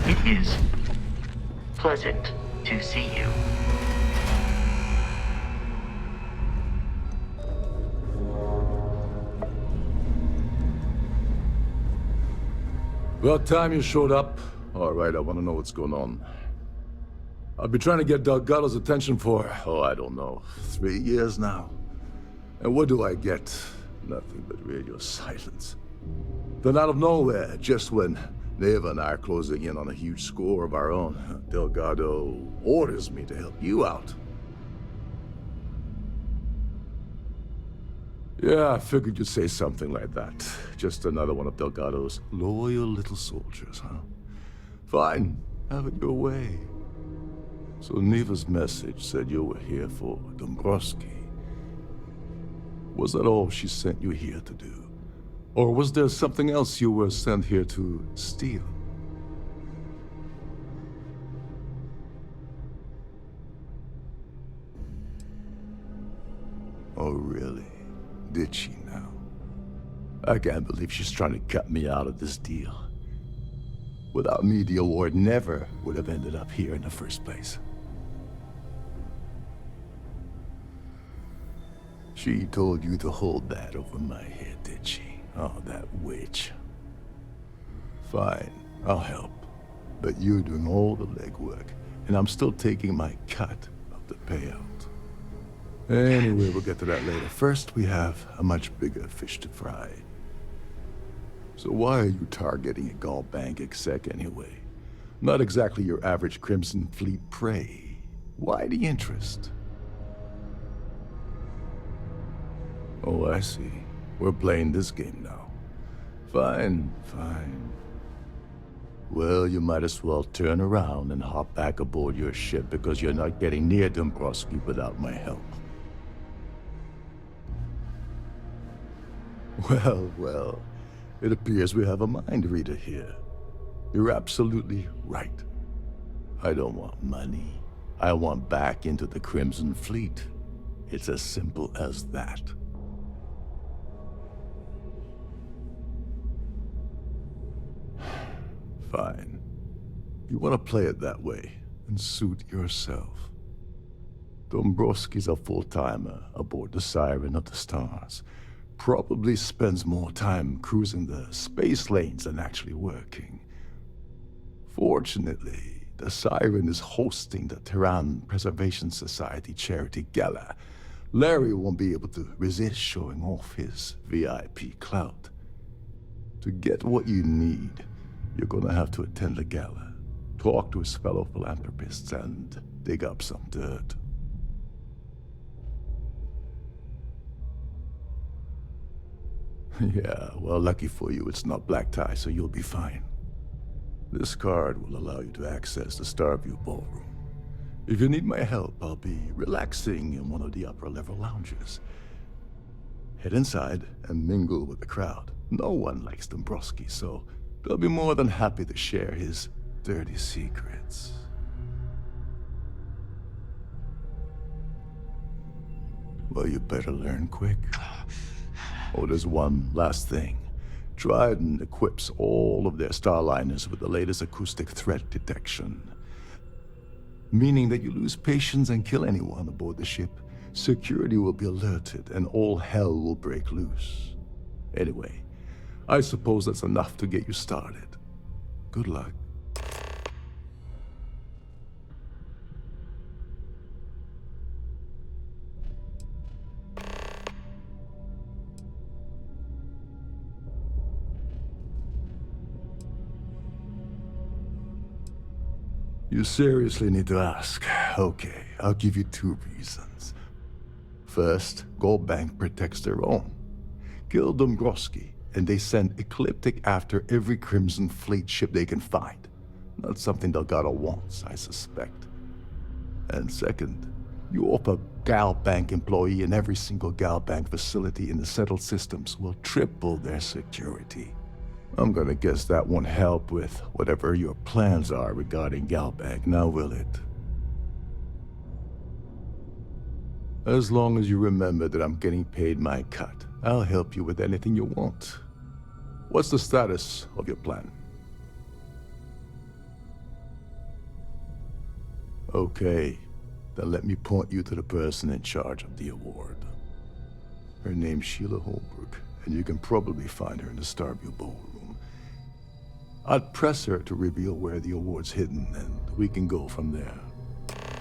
It is pleasant to see you. About time you showed up. All right, I want to know what's going on. I've been trying to get Delgado's attention for, I don't know, 3 years now. And what do I get? Nothing but radio silence. Then out of nowhere, just when Neva and I are closing in on a huge score of our own, Delgado orders me to help you out. Yeah, I figured you'd say something like that. Just another one of Delgado's loyal little soldiers, huh? Fine, have it your way. So Neva's message said you were here for Dombrowski. Was that all she sent you here to do? Or was there something else you were sent here to steal? Oh, really? Did she now? I can't believe she's trying to cut me out of this deal. Without me, the award never would have ended up here in the first place. She told you to hold that over my head, did she? Oh, that witch. Fine, I'll help. But you're doing all the legwork, and I'm still taking my cut of the payout. Anyway, we'll get to that later. First, we have a much bigger fish to fry. So why are you targeting a Gall Bank exec anyway? Not exactly your average Crimson Fleet prey. Why the interest? Oh, I see. We're playing this game now. Fine, fine. Well, you might as well turn around and hop back aboard your ship because you're not getting near Dombrowski without my help. Well, well. It appears we have a mind reader here. You're absolutely right. I don't want money. I want back into the Crimson Fleet. It's as simple as that. Fine. You want to play it that way, and suit yourself. Dombrowski's a full-timer aboard the Siren of the Stars. Probably spends more time cruising the space lanes than actually working. Fortunately, the Siren is hosting the Terran Preservation Society charity gala. Larry won't be able to resist showing off his VIP clout. To get what you need, you're gonna have to attend the gala, talk to his fellow philanthropists, and dig up some dirt. Yeah, well, lucky for you, it's not black tie, so you'll be fine. This card will allow you to access the Starfield ballroom. If you need my help, I'll be relaxing in one of the upper-level lounges. Head inside and mingle with the crowd. No one likes Dombrowski, so they'll be more than happy to share his dirty secrets. Well, you better learn quick. Oh, there's one last thing. Trident equips all of their starliners with the latest acoustic threat detection. Meaning that you lose patience and kill anyone aboard the ship, security will be alerted and all hell will break loose. Anyway, I suppose that's enough to get you started. Good luck. You seriously need to ask. Okay, I'll give you 2 reasons. First, Gold Bank protects their own. Kill Dombrowski, and they send Ecliptic after every Crimson Fleet ship they can find. Not something Delgado wants, I suspect. And second, you offer Gal Bank employee in every single Gal Bank facility in the settled systems will triple their security. I'm gonna guess that won't help with whatever your plans are regarding Galbank, now will it? As long as you remember that I'm getting paid my cut, I'll help you with anything you want. What's the status of your plan? Okay, then let me point you to the person in charge of the award. Her name's Sheila Holbrook, and you can probably find her in the Starfield ballroom. I'd press her to reveal where the award's hidden, and we can go from there.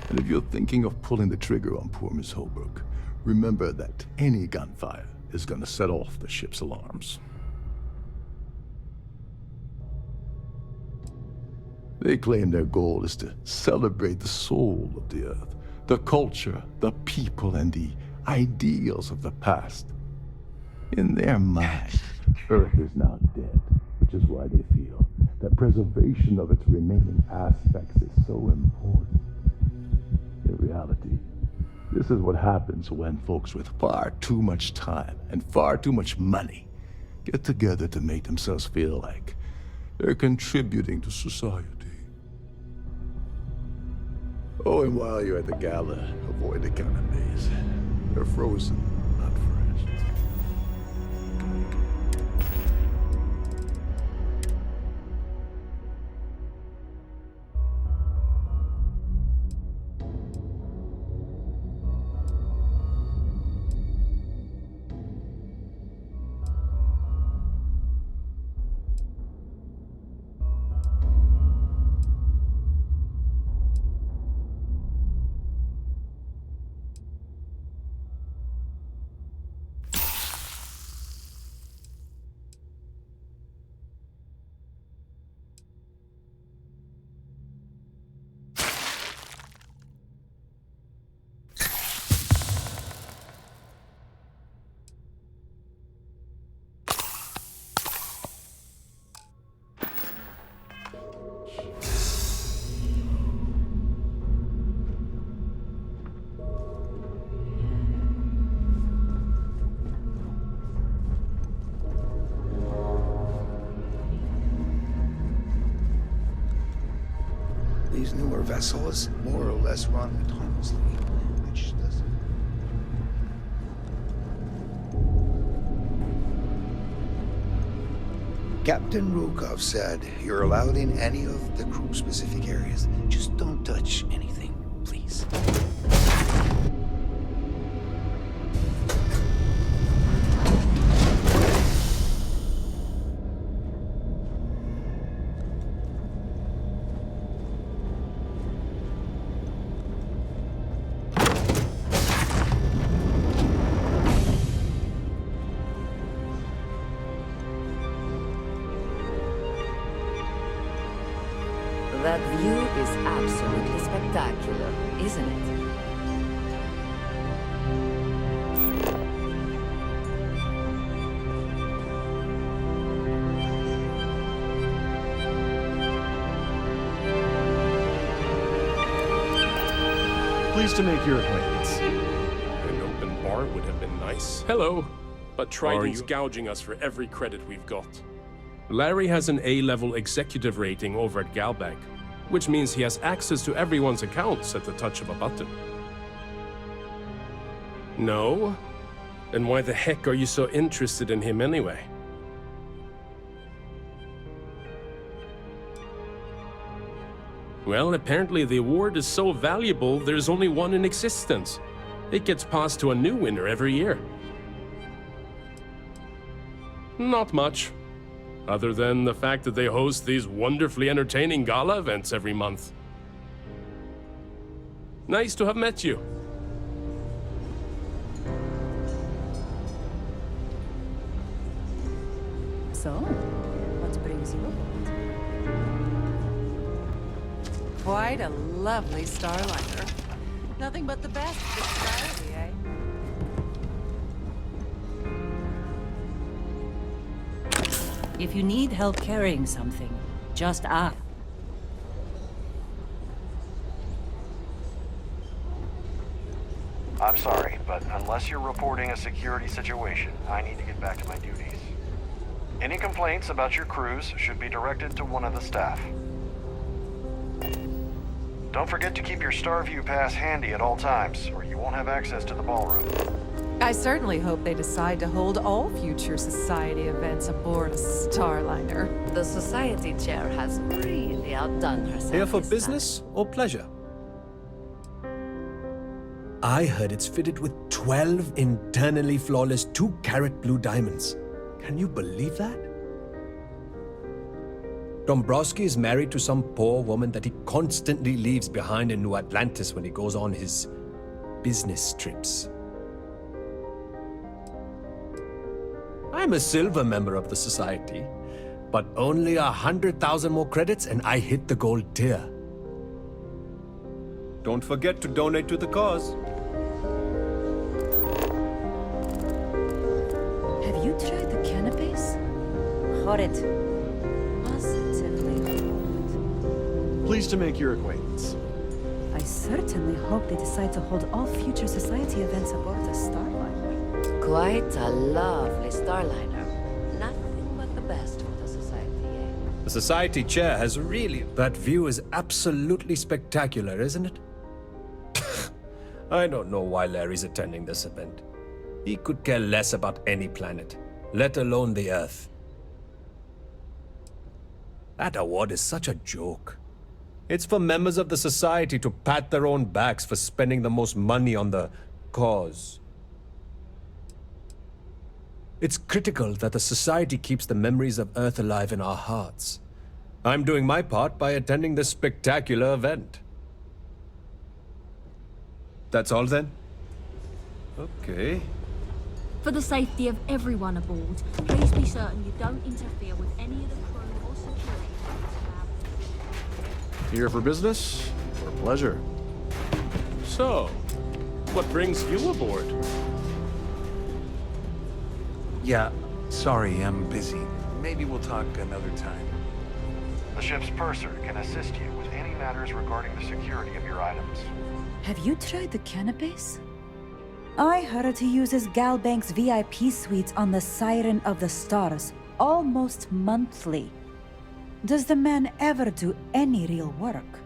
And if you're thinking of pulling the trigger on poor Miss Holbrook, remember that any gunfire is gonna set off the ship's alarms. They claim their goal is to celebrate the soul of the Earth, the culture, the people, and the ideals of the past. In their minds, Earth is now dead, which is why they feel that preservation of its remaining aspects is so important. In reality, this is what happens when folks with far too much time and far too much money get together to make themselves feel like they're contributing to society. Oh, and while you're at the gala, avoid the canapes. They're frozen, not fresh. These newer vessels more or less run autonomously, which doesn't... Captain Rukov said you're allowed in any of the crew-specific areas. Just don't touch anything, please. That view is absolutely spectacular, isn't it? Pleased to make your acquaintance. An open bar would have been nice. Hello, but Trident's gouging us for every credit we've got. Larry has an A-level executive rating over at Galbank, which means he has access to everyone's accounts at the touch of a button. No? Then why the heck are you so interested in him anyway? Well, apparently the award is so valuable, there's only one in existence. It gets passed to a new winner every year. Not much. Other than the fact that they host these wonderfully entertaining gala events every month. Nice to have met you. So, what brings you? Quite a lovely Starliner. Nothing but the best for society, eh? If you need help carrying something, just ask. I'm sorry, but unless you're reporting a security situation, I need to get back to my duties. Any complaints about your crews should be directed to one of the staff. Don't forget to keep your Starview pass handy at all times, or you won't have access to the ballroom. I certainly hope they decide to hold all future society events aboard a Starliner. The society chair has really outdone herself. Here for this business or pleasure? I heard it's fitted with 12 internally flawless 2-carat blue diamonds. Can you believe that? Dombrowski is married to some poor woman that he constantly leaves behind in New Atlantis when he goes on his business trips. I'm a silver member of the society, but only 100,000 more credits and I hit the gold tier. Don't forget to donate to the cause. Have you tried the canapes? Horrid. Positively horrid. Pleased to make your acquaintance. I certainly hope they decide to hold all future society events aboard the Starliner. Quite a lovely Starliner. Nothing but the best for the society, eh? The society chair has really... That view is absolutely spectacular, isn't it? I don't know why Larry's attending this event. He could care less about any planet, let alone the Earth. That award is such a joke. It's for members of the society to pat their own backs for spending the most money on the cause. It's critical that the society keeps the memories of Earth alive in our hearts. I'm doing my part by attending this spectacular event. That's all then? Okay. For the safety of everyone aboard, please be certain you don't interfere with any of the crew or security. Here for business or pleasure? So, what brings you aboard? Yeah, sorry, I'm busy. Maybe we'll talk another time. The ship's purser can assist you with any matters regarding the security of your items. Have you tried the canapes? I heard he uses Galbank's VIP suites on the Siren of the Stars almost monthly. Does the man ever do any real work?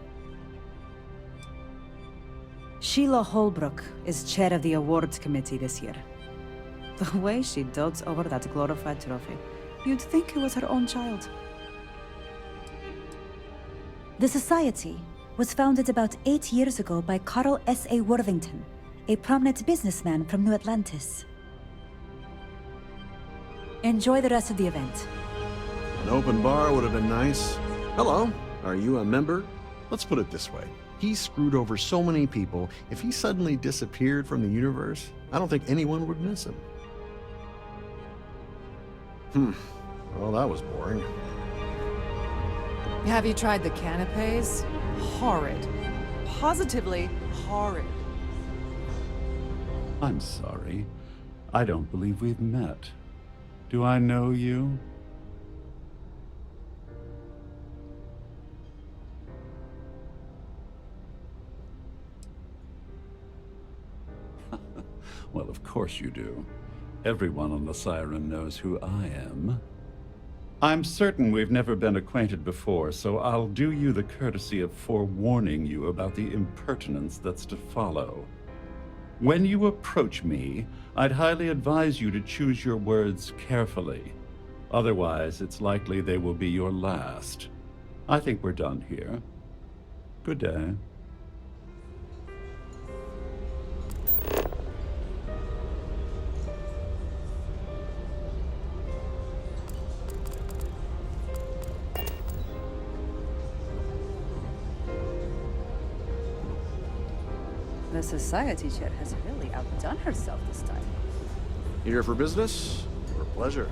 Sheila Holbrook is chair of the awards committee this year. The way she dotes over that glorified trophy, you'd think it was her own child. The Society was founded about 8 years ago by Carl S.A. Worthington, a prominent businessman from New Atlantis. Enjoy the rest of the event. An open bar would have been nice. Hello, are you a member? Let's put it this way. He screwed over so many people, if he suddenly disappeared from the universe, I don't think anyone would miss him. Well, that was boring. Have you tried the canapes? Horrid. Positively horrid. I'm sorry. I don't believe we've met. Do I know you? Well, of course you do. Everyone on the Siren knows who I am. I'm certain we've never been acquainted before, so I'll do you the courtesy of forewarning you about the impertinence that's to follow. When you approach me, I'd highly advise you to choose your words carefully. Otherwise, it's likely they will be your last. I think we're done here. Good day. The Society chair has really outdone herself this time. Here for business or pleasure?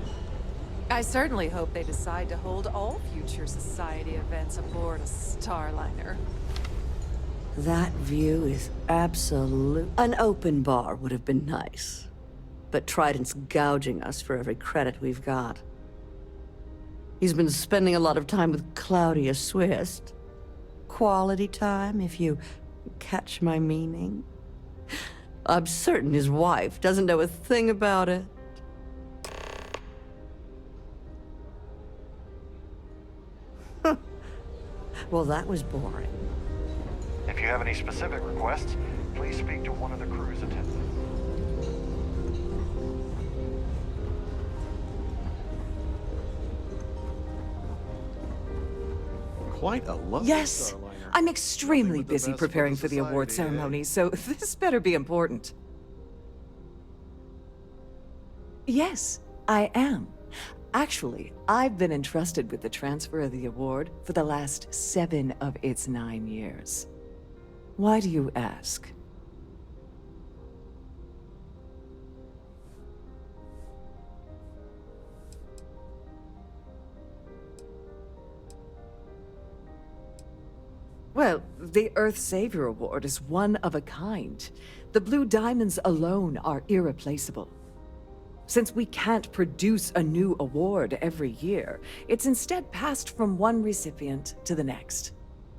I certainly hope they decide to hold all future society events aboard a Starliner. That view is absolute. An open bar would have been nice. But Trident's gouging us for every credit we've got. He's been spending a lot of time with Claudia Swist. Quality time, if you catch my meaning. I'm certain his wife doesn't know a thing about it. Well, that was boring. If you have any specific requests, please speak to one of the crew's attendants. Quite a lovely Yes! Starliner. I'm extremely busy preparing for the award ceremony, so this better be important. Yes, I am. Actually, I've been entrusted with the transfer of the award for the last 7 of its 9 years. Why do you ask? Well, the Earth Savior Award is one of a kind. The blue diamonds alone are irreplaceable. Since we can't produce a new award every year, it's instead passed from one recipient to the next.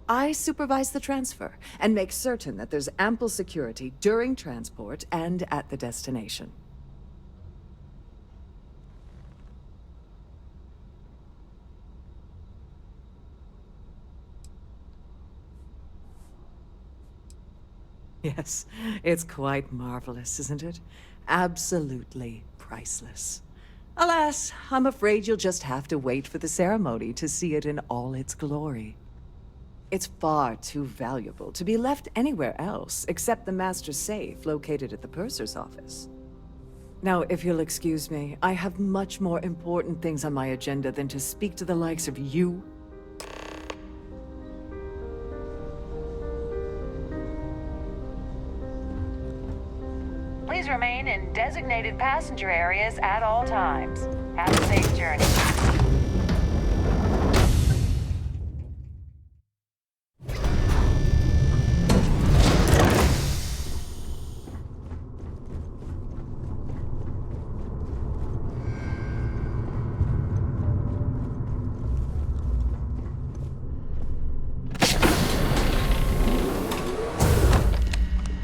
I supervise the transfer and make certain that there's ample security during transport and at the destination. Yes, it's quite marvelous, isn't it? Absolutely priceless. Alas, I'm afraid you'll just have to wait for the ceremony to see it in all its glory. It's far too valuable to be left anywhere else except the Master's safe located at the Purser's office. Now, if you'll excuse me, I have much more important things on my agenda than to speak to the likes of you. Please remain in designated passenger areas at all times. Have a safe journey.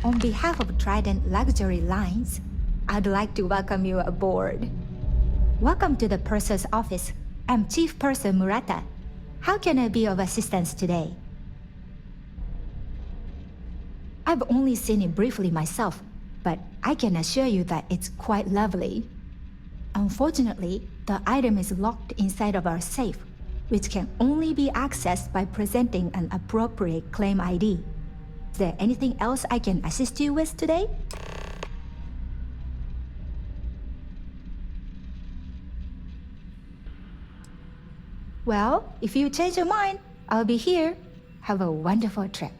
On behalf of Trident Luxury Lines, I'd like to welcome you aboard. Welcome to the Purser's office. I'm Chief Purser Murata. How can I be of assistance today? I've only seen it briefly myself, but I can assure you that it's quite lovely. Unfortunately, the item is locked inside of our safe, which can only be accessed by presenting an appropriate claim ID. Is there anything else I can assist you with today? Well, if you change your mind, I'll be here. Have a wonderful trip.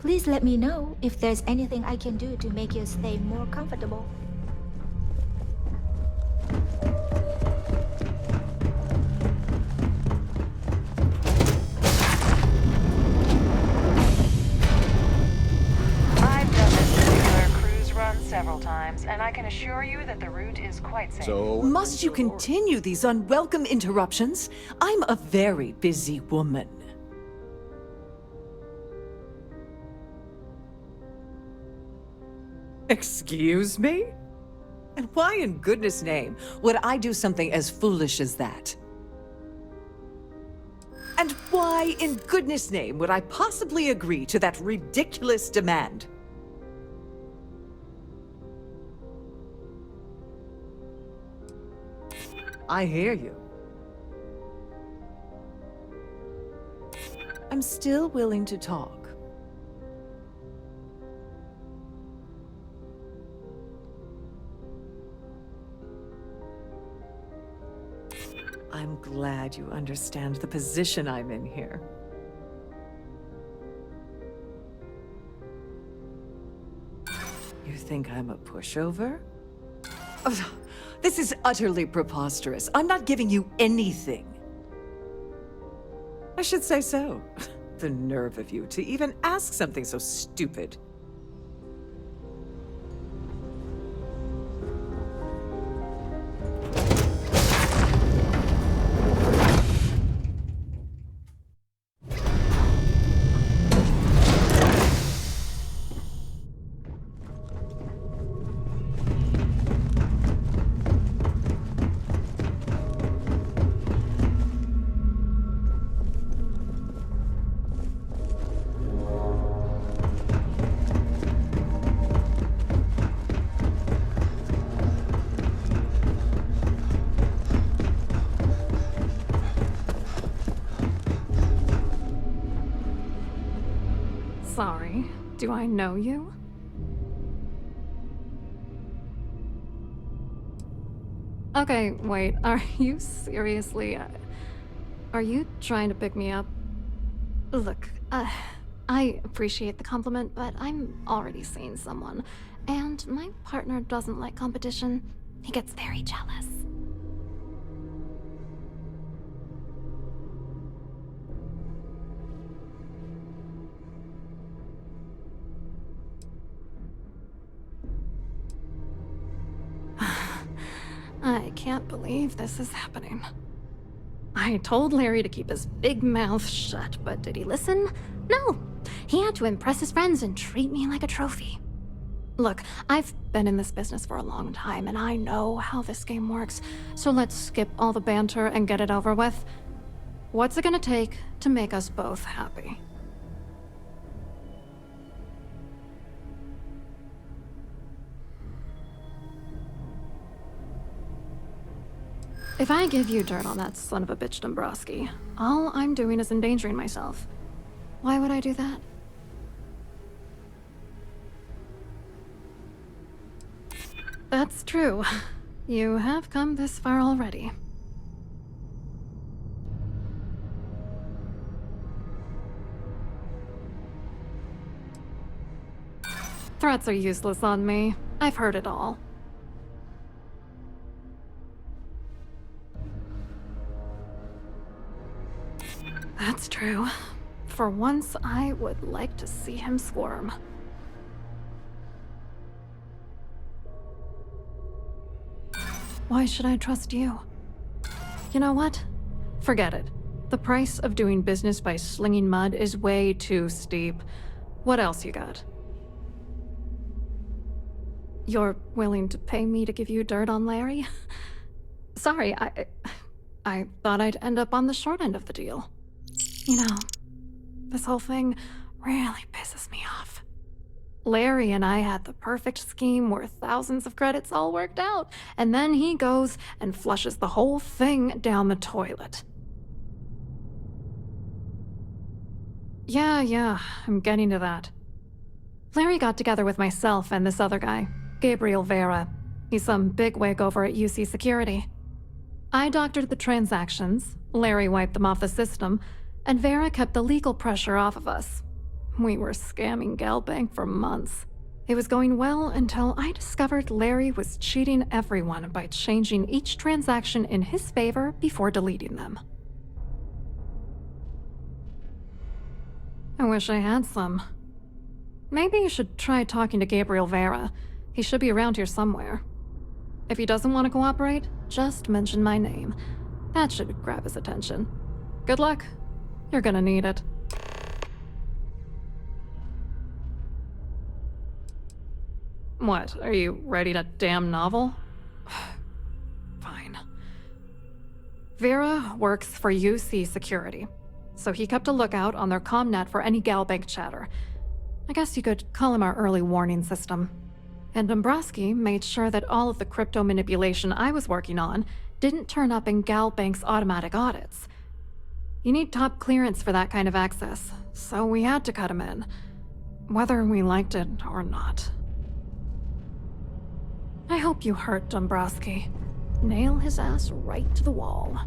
Please let me know if there's anything I can do to make your stay more comfortable. Several times, and I can assure you that the route is quite safe. Must you continue these unwelcome interruptions? I'm a very busy woman. Excuse me? And why in goodness name would I do something as foolish as that? And why in goodness name would I possibly agree to that ridiculous demand? I hear you. I'm still willing to talk. I'm glad you understand the position I'm in here. You think I'm a pushover? Oh, this is utterly preposterous. I'm not giving you anything. I should say so. The nerve of you to even ask something so stupid. Sorry, do I know you? Okay, wait, are you seriously... are you trying to pick me up? Look, I appreciate the compliment, but I'm already seeing someone, and my partner doesn't like competition. He gets very jealous. I can't believe this is happening. I told Larry to keep his big mouth shut, but did he listen? No! He had to impress his friends and treat me like a trophy. Look, I've been in this business for a long time, and I know how this game works, so let's skip all the banter and get it over with. What's it gonna take to make us both happy? If I give you dirt on that son of a bitch Dombrowski, all I'm doing is endangering myself. Why would I do that? That's true. You have come this far already. Threats are useless on me. I've heard it all. That's true. For once, I would like to see him squirm. Why should I trust you? You know what? Forget it. The price of doing business by slinging mud is way too steep. What else you got? You're willing to pay me to give you dirt on Larry? Sorry, I thought I'd end up on the short end of the deal. You know, this whole thing really pisses me off. Larry and I had the perfect scheme worth thousands of credits all worked out, and then he goes and flushes the whole thing down the toilet. Yeah, I'm getting to that. Larry got together with myself and this other guy, Gabriel Vera. He's some bigwig over at UC Security. I doctored the transactions, Larry wiped them off the system, and Vera kept the legal pressure off of us. We were scamming GalBank for months. It was going well until I discovered Larry was cheating everyone by changing each transaction in his favor before deleting them. I wish I had some. Maybe you should try talking to Gabriel Vera. He should be around here somewhere. If he doesn't want to cooperate, just mention my name. That should grab his attention. Good luck. You're gonna need it. What, are you writing a damn novel? Fine. Vera works for UC Security, so he kept a lookout on their commnet for any GalBank chatter. I guess you could call him our early warning system. And Dombrowski made sure that all of the crypto manipulation I was working on didn't turn up in GalBank's automatic audits. You need top clearance for that kind of access, so we had to cut him in, whether we liked it or not. I hope you hurt Dombrowski. Nail his ass right to the wall.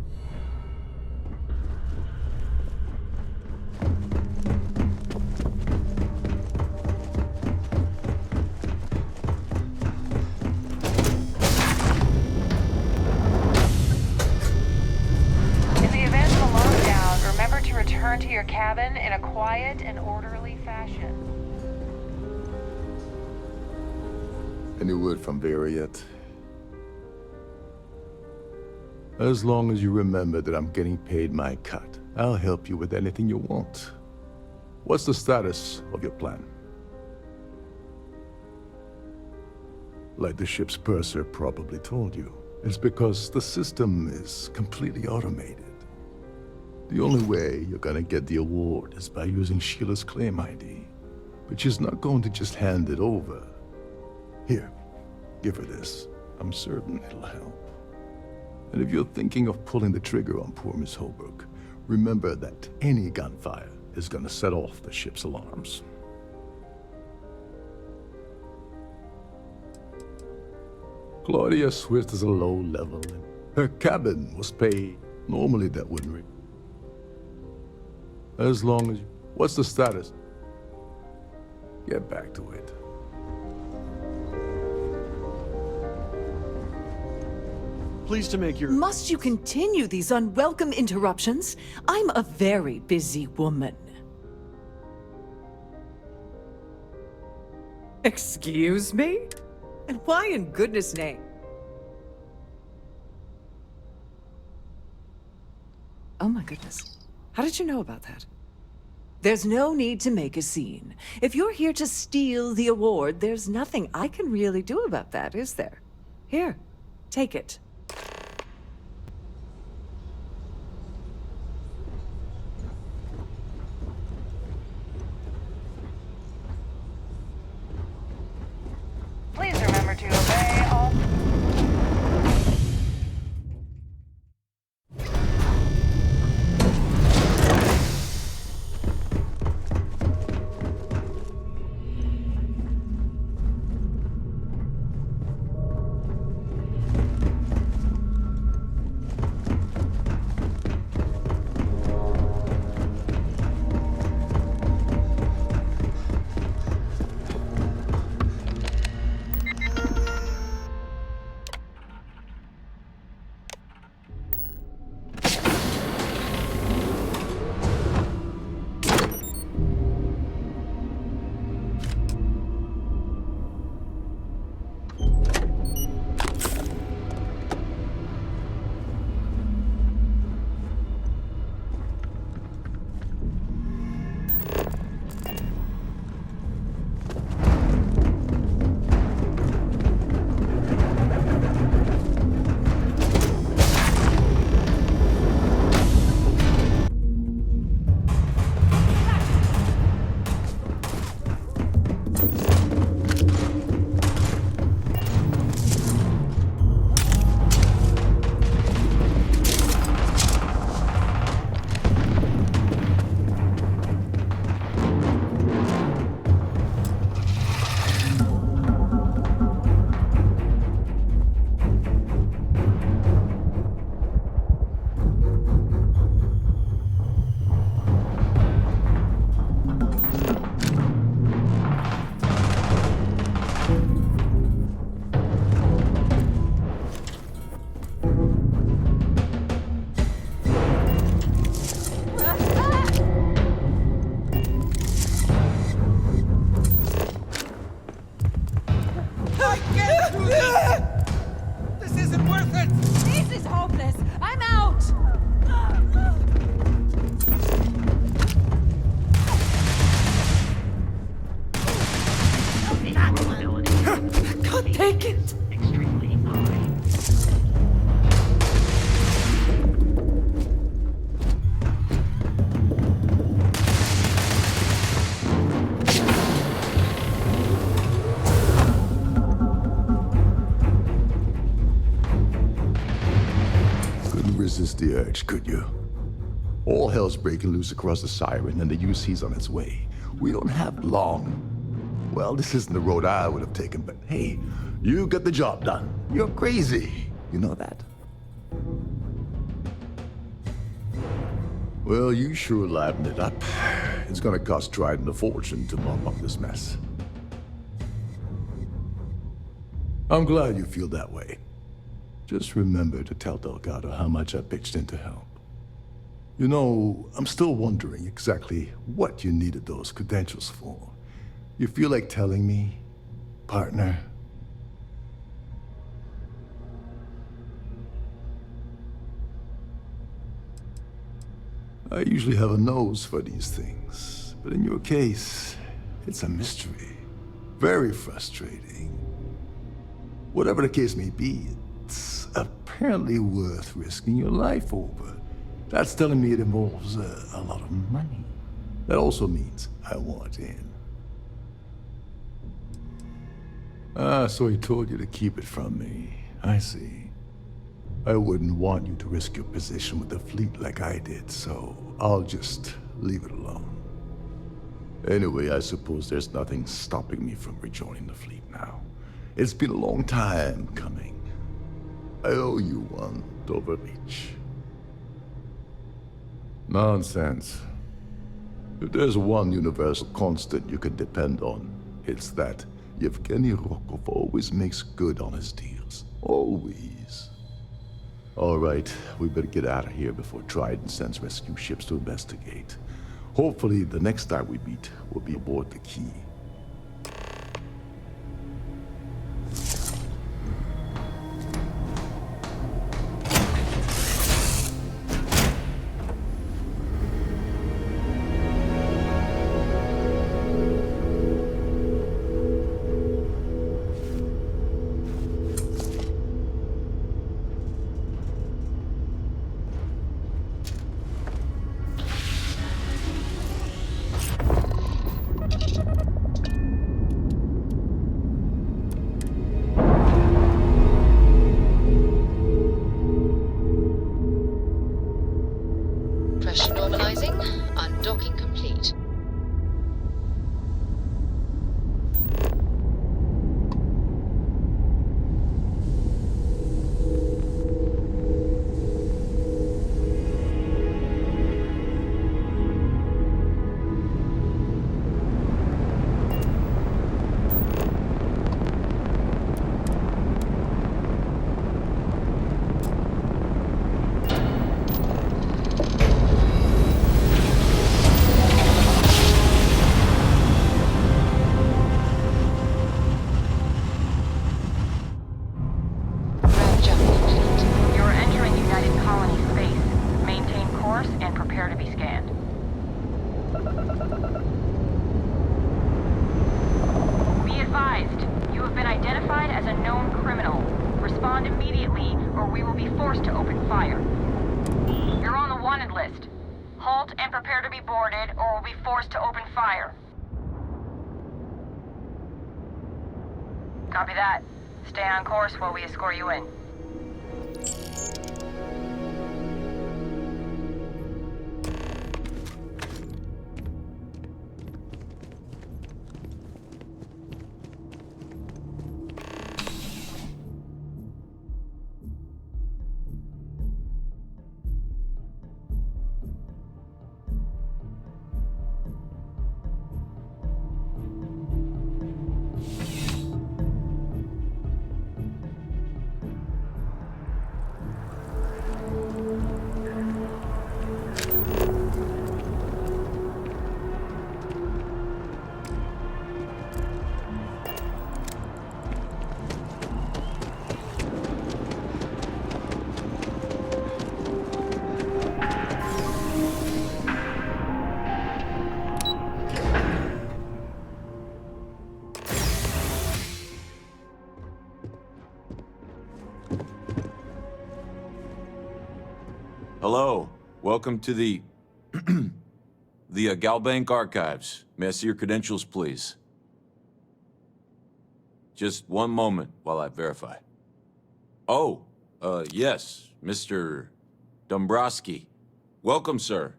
Remember to return to your cabin in a quiet and orderly fashion. Any word from Vera yet? As long as you remember that I'm getting paid my cut, I'll help you with anything you want. What's the status of your plan? Like the ship's purser probably told you, it's because the system is completely automated. The only way you're gonna get the award is by using Sheila's claim ID. But she's not going to just hand it over. Here, give her this. I'm certain it'll help. And if you're thinking of pulling the trigger on poor Miss Holbrook, remember that any gunfire is gonna set off the ship's alarms. Claudia Swift is a low level. Her cabin was paid. Normally that wouldn't ring. As long as you... What's the status? Get back to it. Pleased to make your... Must you continue these unwelcome interruptions? I'm a very busy woman. Excuse me? And why in goodness name? Oh my goodness. How did you know about that? There's no need to make a scene. If you're here to steal the award, there's nothing I can really do about that, is there? Here, take it. Please remember to obey all... Resist the urge, could you? All hell's breaking loose across the Siren, and the UC's on its way. We don't have long. Well, this isn't the road I would have taken, but hey, you got the job done. You're crazy. You know that? Well, you sure livened it up. It's gonna cost Trident a fortune to mop up this mess. I'm glad you feel that way. Just remember to tell Delgado how much I pitched in to help. You know, I'm still wondering exactly what you needed those credentials for. You feel like telling me, partner? I usually have a nose for these things, but in your case, it's a mystery. Very frustrating. Whatever the case may be, it's apparently worth risking your life over. That's telling me it involves a lot of money. That also means I want in. Ah, so he told you to keep it from me. I see. I wouldn't want you to risk your position with the fleet like I did, so I'll just leave it alone. Anyway, I suppose there's nothing stopping me from rejoining the fleet now. It's been a long time coming. I owe you one, Overreach. Nonsense. If there's one universal constant you can depend on, it's that Yevgeny Rokov always makes good on his deals. Always. All right, we better get out of here before Trident sends rescue ships to investigate. Hopefully, the next time we meet, we'll be aboard the Key. Pressure normalizing. Undocking complete. Copy that. Stay on course while we escort you in. Hello, welcome to the Galbank Archives. May I see your credentials, please? Just one moment while I verify. Oh, yes, Mr. Dombrowski. Welcome, sir.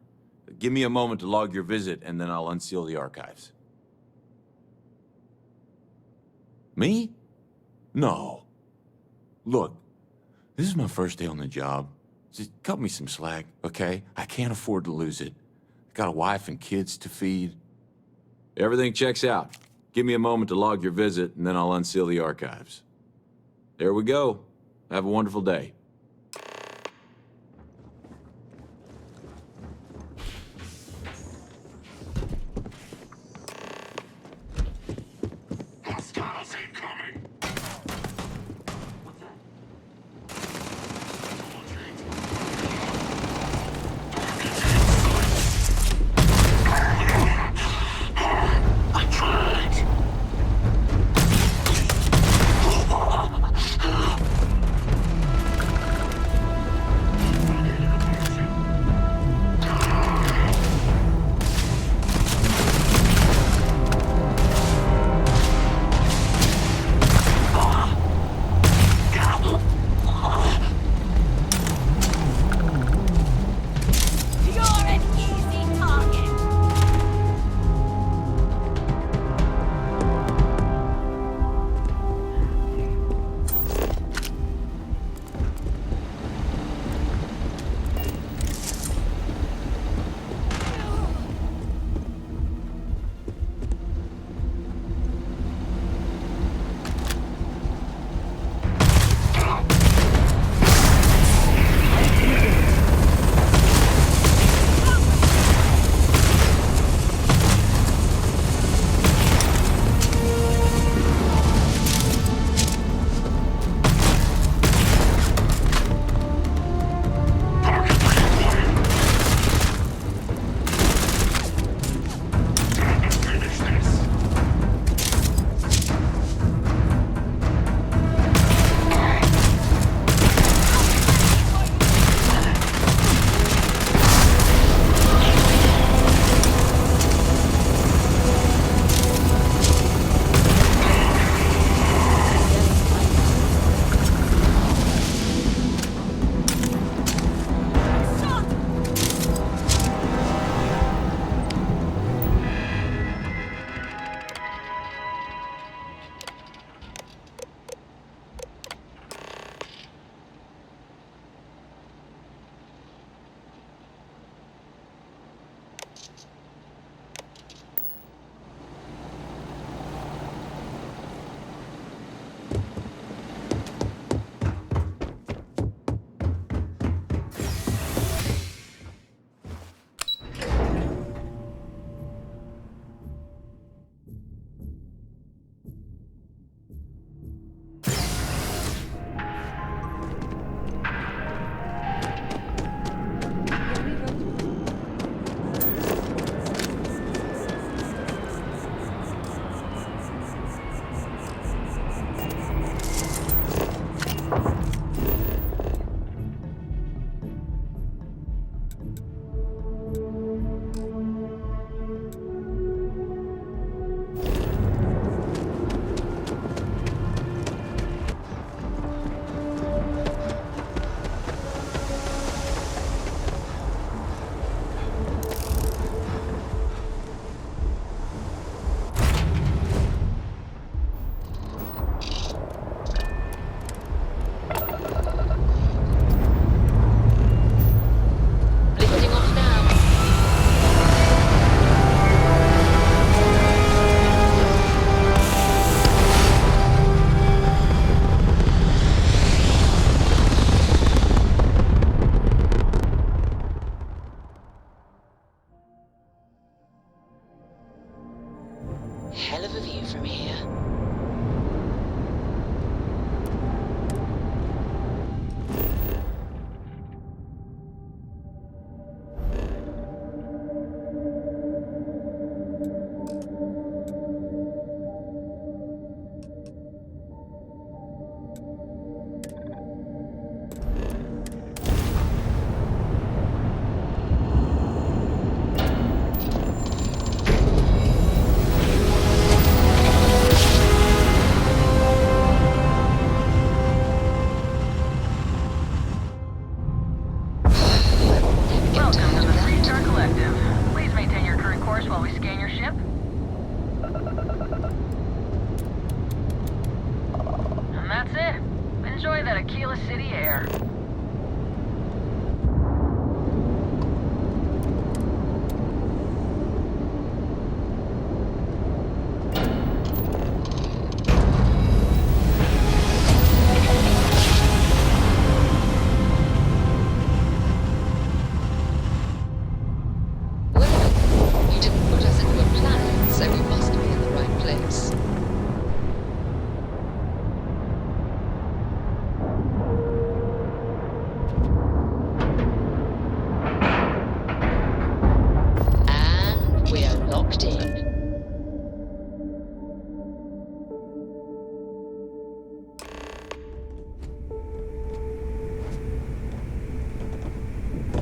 Give me a moment to log your visit, and then I'll unseal the archives. Me? No. Look, this is my first day on the job. Just cut me some slack, okay? I can't afford to lose it. I got a wife and kids to feed. Everything checks out. Give me a moment to log your visit, and then I'll unseal the archives. There we go. Have a wonderful day. Hostiles incoming. Hell of a view from here.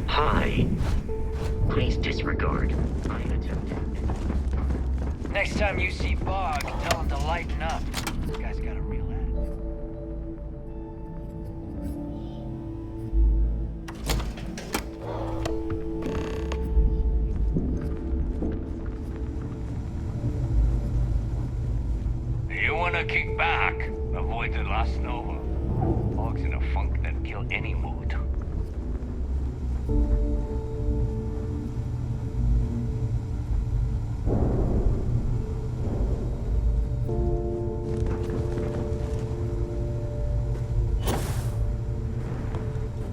Hi. Please disregard. I attempted. Next time you see Bog, tell him to lighten up. This guy's got a real attitude. You wanna kick back? Avoid the last Nova. Bog's in a funk that'd kill any mood.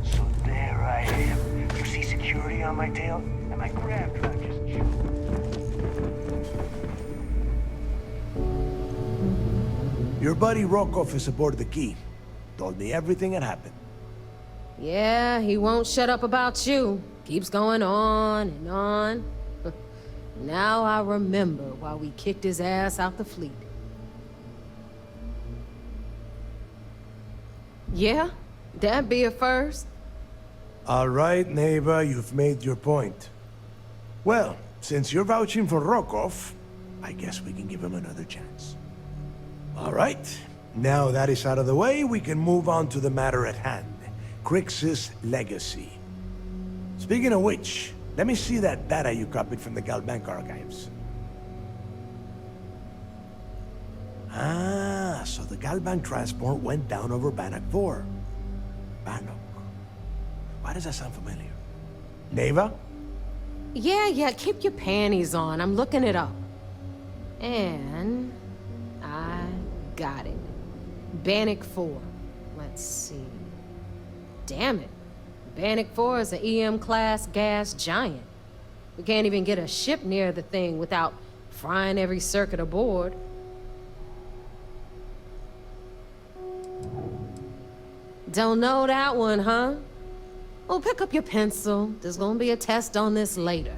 So there I am. You see security on my tail? And my grab truck just Your buddy Rokov is aboard the Key. Told me everything that happened. Yeah, he won't shut up about you. Keeps going on and on. Now I remember why we kicked his ass out the fleet. Yeah? That'd be a first. All right, Neva, you've made your point. Well, since you're vouching for Rokov, I guess we can give him another chance. All right, now that is out of the way, we can move on to the matter at hand. Crix's legacy. Speaking of which, let me see that data you copied from the Galbank archives. Ah, so the Galbank transport went down over Bannock 4. Bannock. Why does that sound familiar? Neva? Yeah, keep your panties on. I'm looking it up. And I got it. Bannock 4. Let's see. Damn it. Bannock 4 is an EM-class gas giant. We can't even get a ship near the thing without frying every circuit aboard. Don't know that one, huh? Well, pick up your pencil. There's gonna be a test on this later.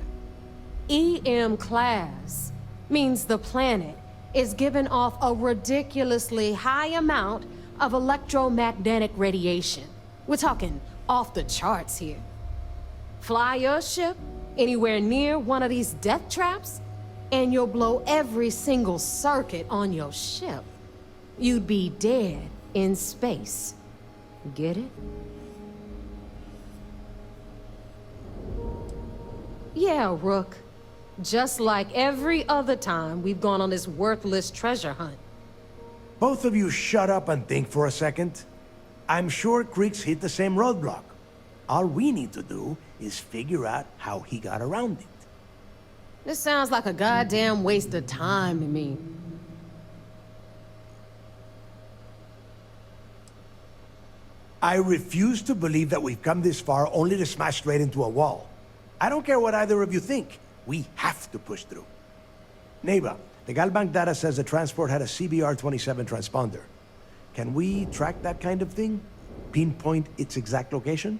EM class means the planet is giving off a ridiculously high amount of electromagnetic radiation. We're talking off the charts here. Fly your ship anywhere near one of these death traps, and you'll blow every single circuit on your ship. You'd be dead in space. Get it? Yeah, Rook. Just like every other time we've gone on this worthless treasure hunt. Both of you shut up and think for a second. I'm sure Creek's hit the same roadblock. All we need to do is figure out how he got around it. This sounds like a goddamn waste of time to me. I refuse to believe that we've come this far only to smash straight into a wall. I don't care what either of you think. We have to push through. Neighbor, the Galbank data says the transport had a CBR-27 transponder. Can we track that kind of thing? Pinpoint its exact location?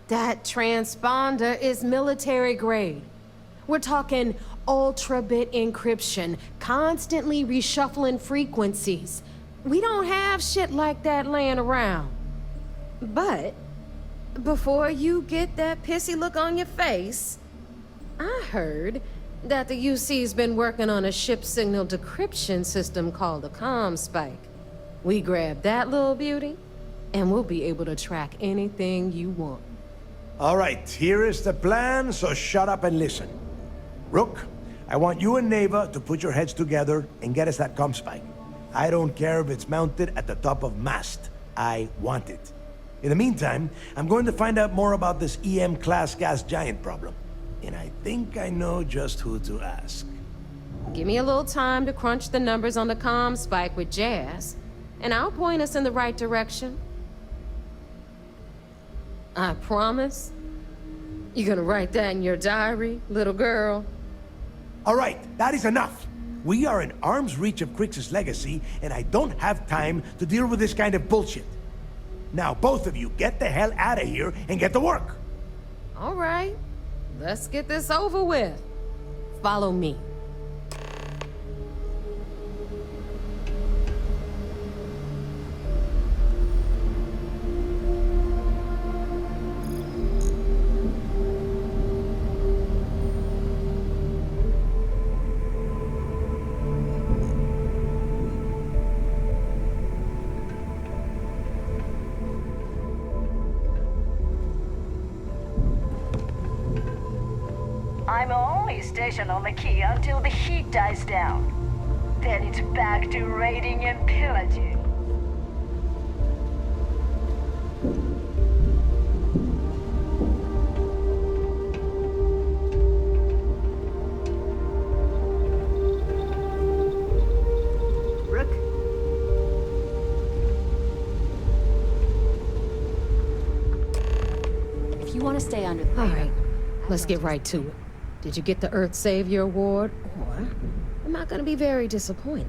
That transponder is military grade. We're talking ultra-bit encryption, constantly reshuffling frequencies. We don't have shit like that laying around. But before you get that pissy look on your face, I heard that the UC's been working on a ship signal decryption system called a ComSpike. We grab that little beauty, and we'll be able to track anything you want. All right, here is the plan, so shut up and listen. Rook, I want you and Neva to put your heads together and get us that ComSpike. I don't care if it's mounted at the top of mast. I want it. In the meantime, I'm going to find out more about this EM-class gas giant problem. And I think I know just who to ask. Give me a little time to crunch the numbers on the ComSpike with Jazz, and I'll point us in the right direction. I promise. You gonna write that in your diary, little girl? All right, that is enough. We are in arm's reach of Crix's legacy, and I don't have time to deal with this kind of bullshit. Now, both of you, get the hell out of here and get to work. All right, let's get this over with. Follow me. I'm only stationed on the key until the heat dies down. Then it's back to raiding and pillaging. Rook? If you want to stay under the... All right, let's get right to it. Did you get the Earth Savior Award, or am I gonna be very disappointed?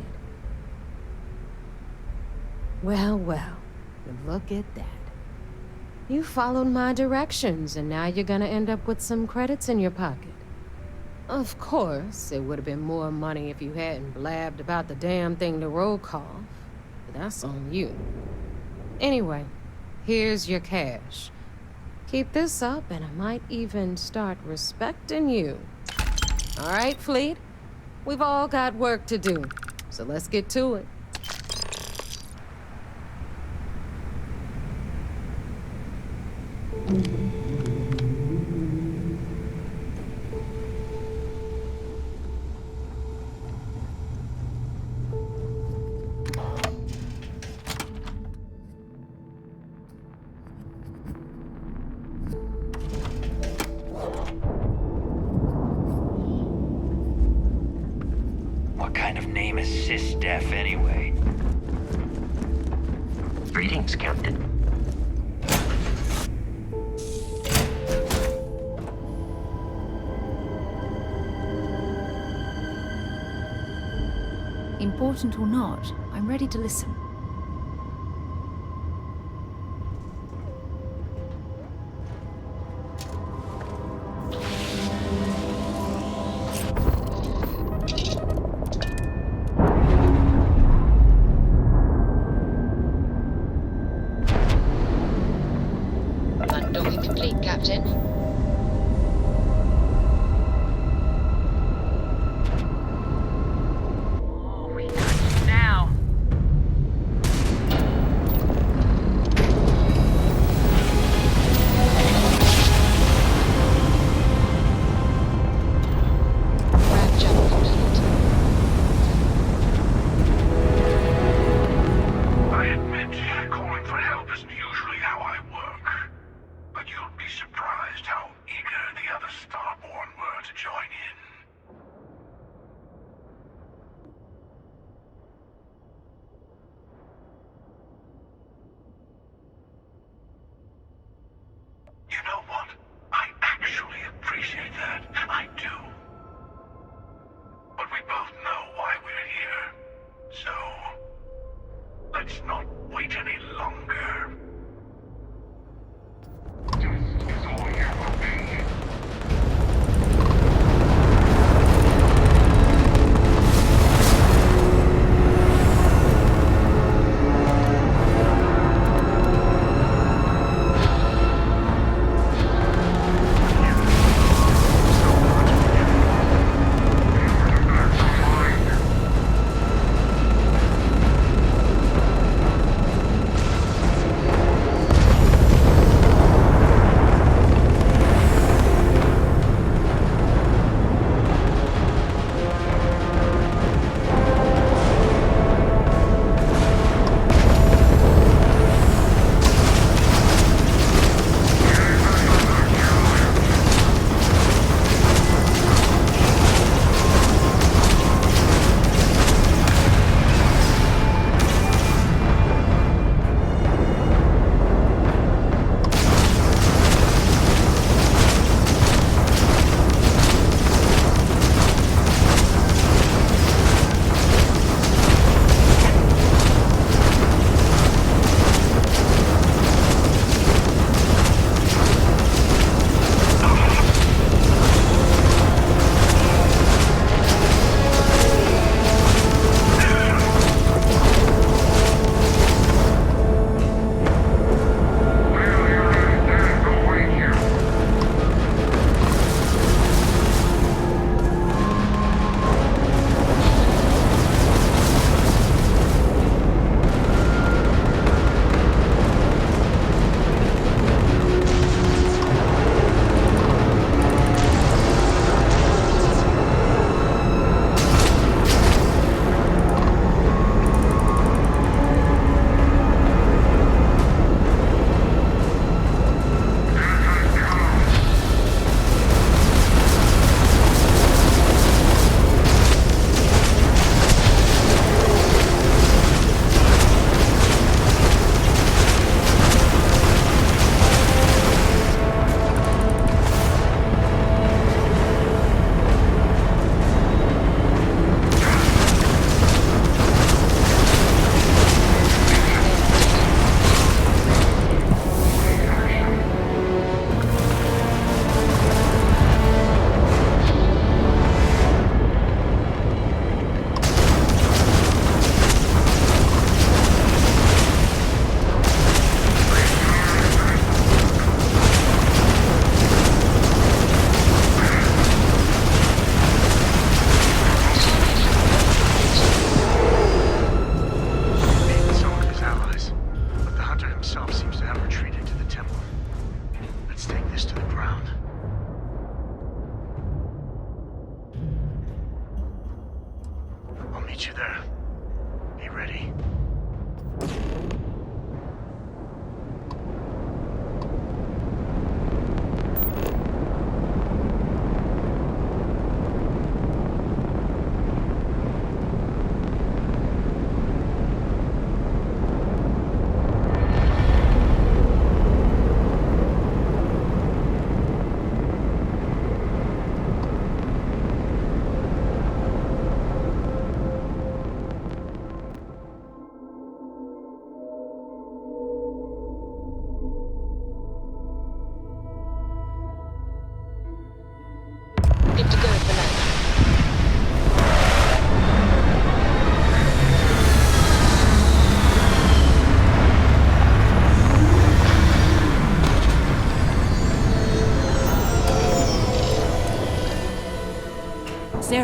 Well, look at that. You followed my directions, and now you're gonna end up with some credits in your pocket. Of course, it would have been more money if you hadn't blabbed about the damn thing to roll call, but that's on you. Anyway, here's your cash. Keep this up, and I might even start respecting you. All right, Fleet? We've all got work to do, so let's get to it. assist death anyway. Greetings, Captain. Important or not, I'm ready to listen. Undocking complete, Captain.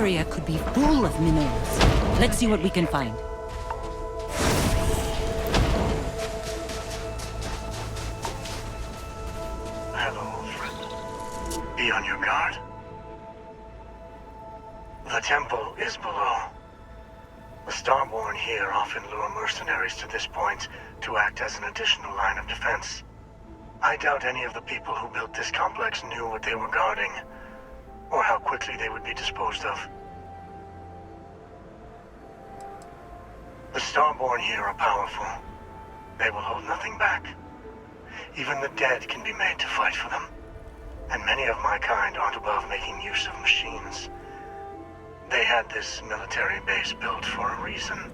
area could be full of minerals. Let's see what we can find. Hello, friend. Be on your guard. The temple is below. The Starborn here often lure mercenaries to this point to act as an additional line of defense. I doubt any of the people who built this complex knew what they were guarding, or how quickly they would be disposed of. The Starborn here are powerful. They will hold nothing back. Even the dead can be made to fight for them. And many of my kind aren't above making use of machines. They had this military base built for a reason.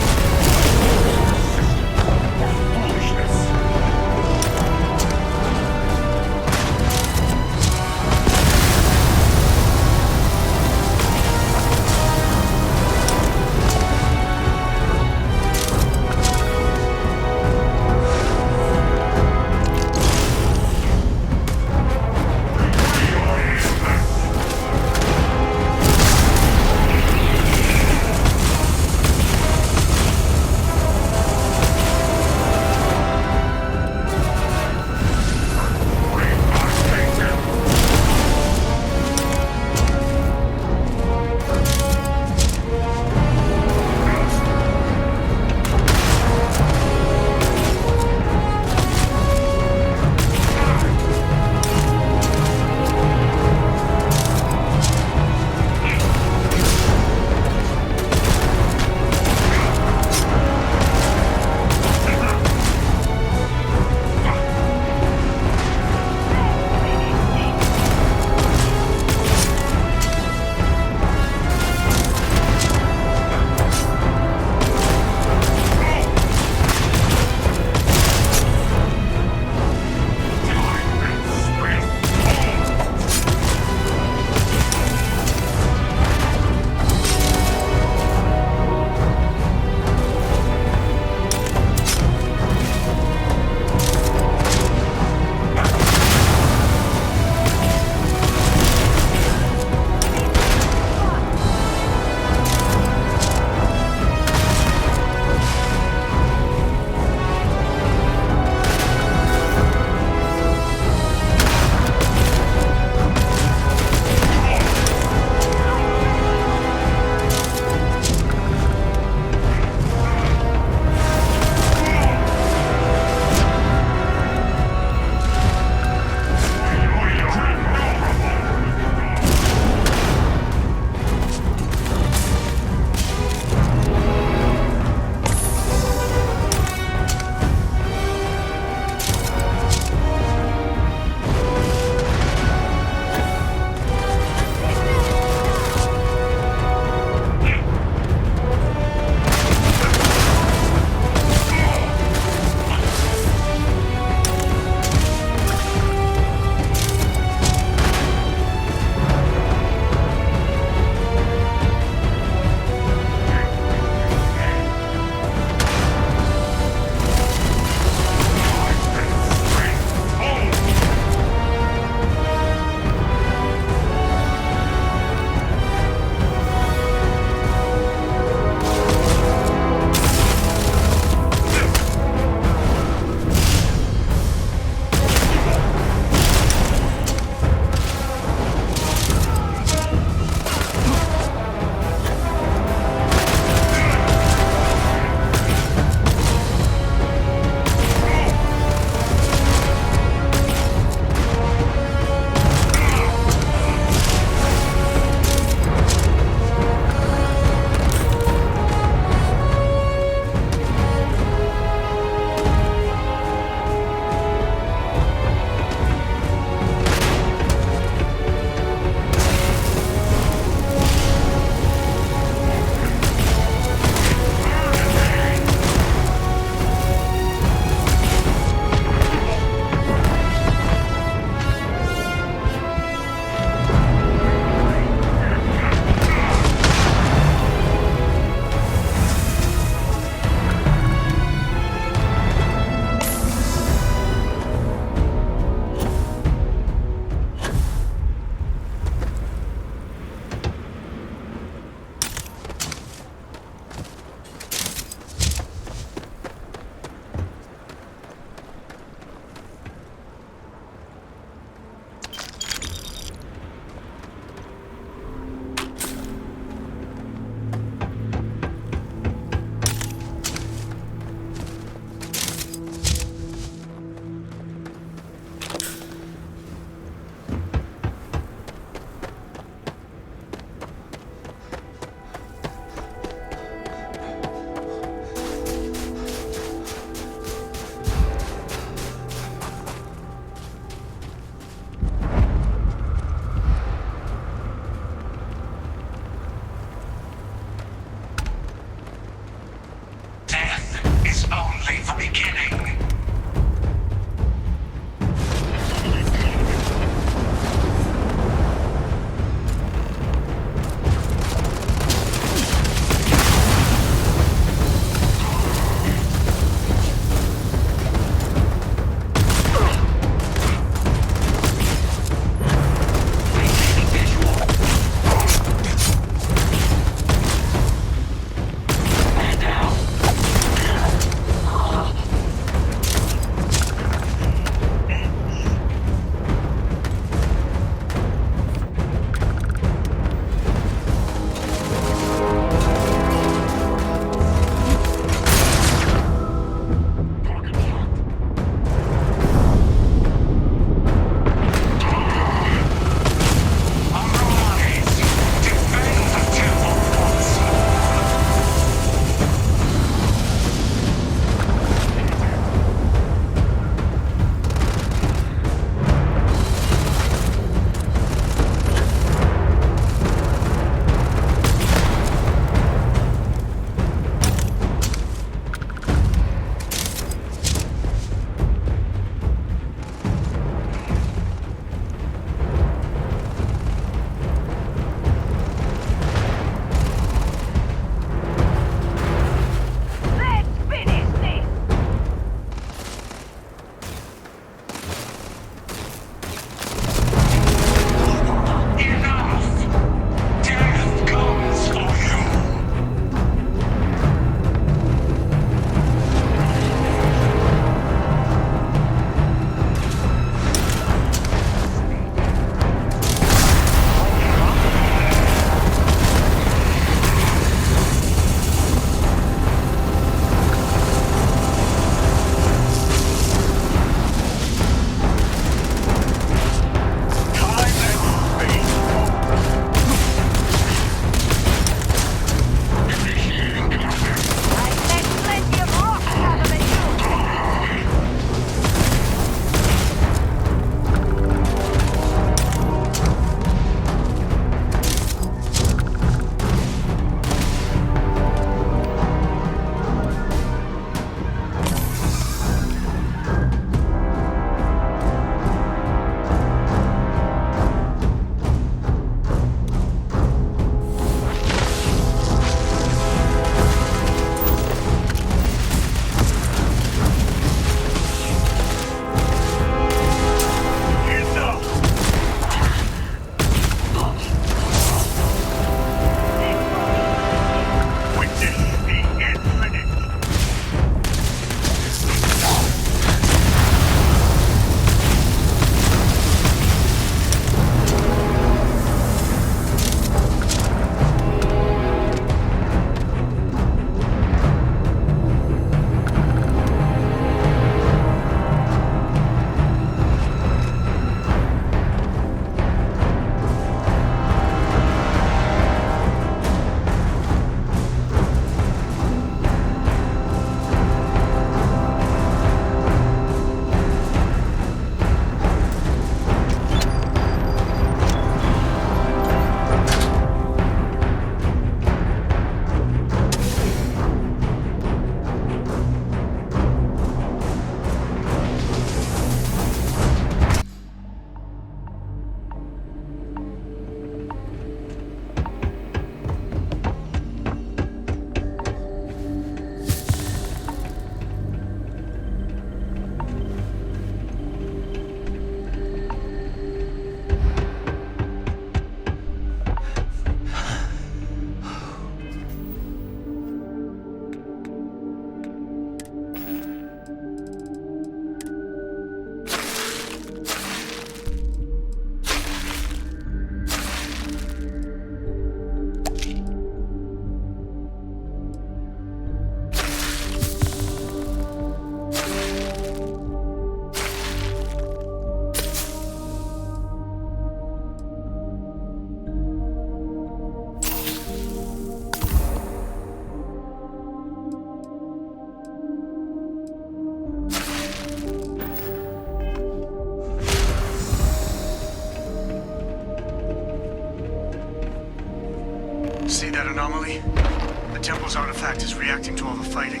temple's artifact is reacting to all the fighting.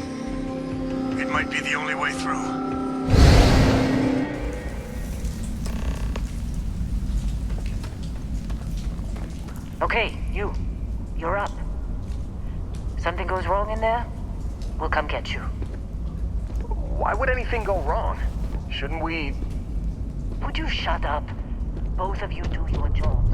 It might be the only way through. Okay, you're up. Something goes wrong in there, we'll come get you. Why would anything go wrong? Shouldn't we... Would you shut up? Both of you do your job.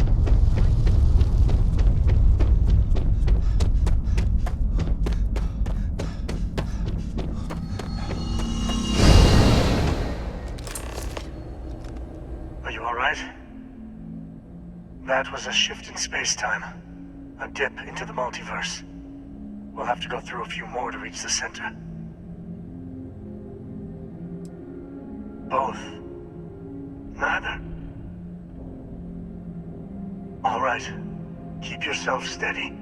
Are you alright? That was a shift in space-time. A dip into the multiverse. We'll have to go through a few more to reach the center. Both. Neither. All right. Keep yourself steady.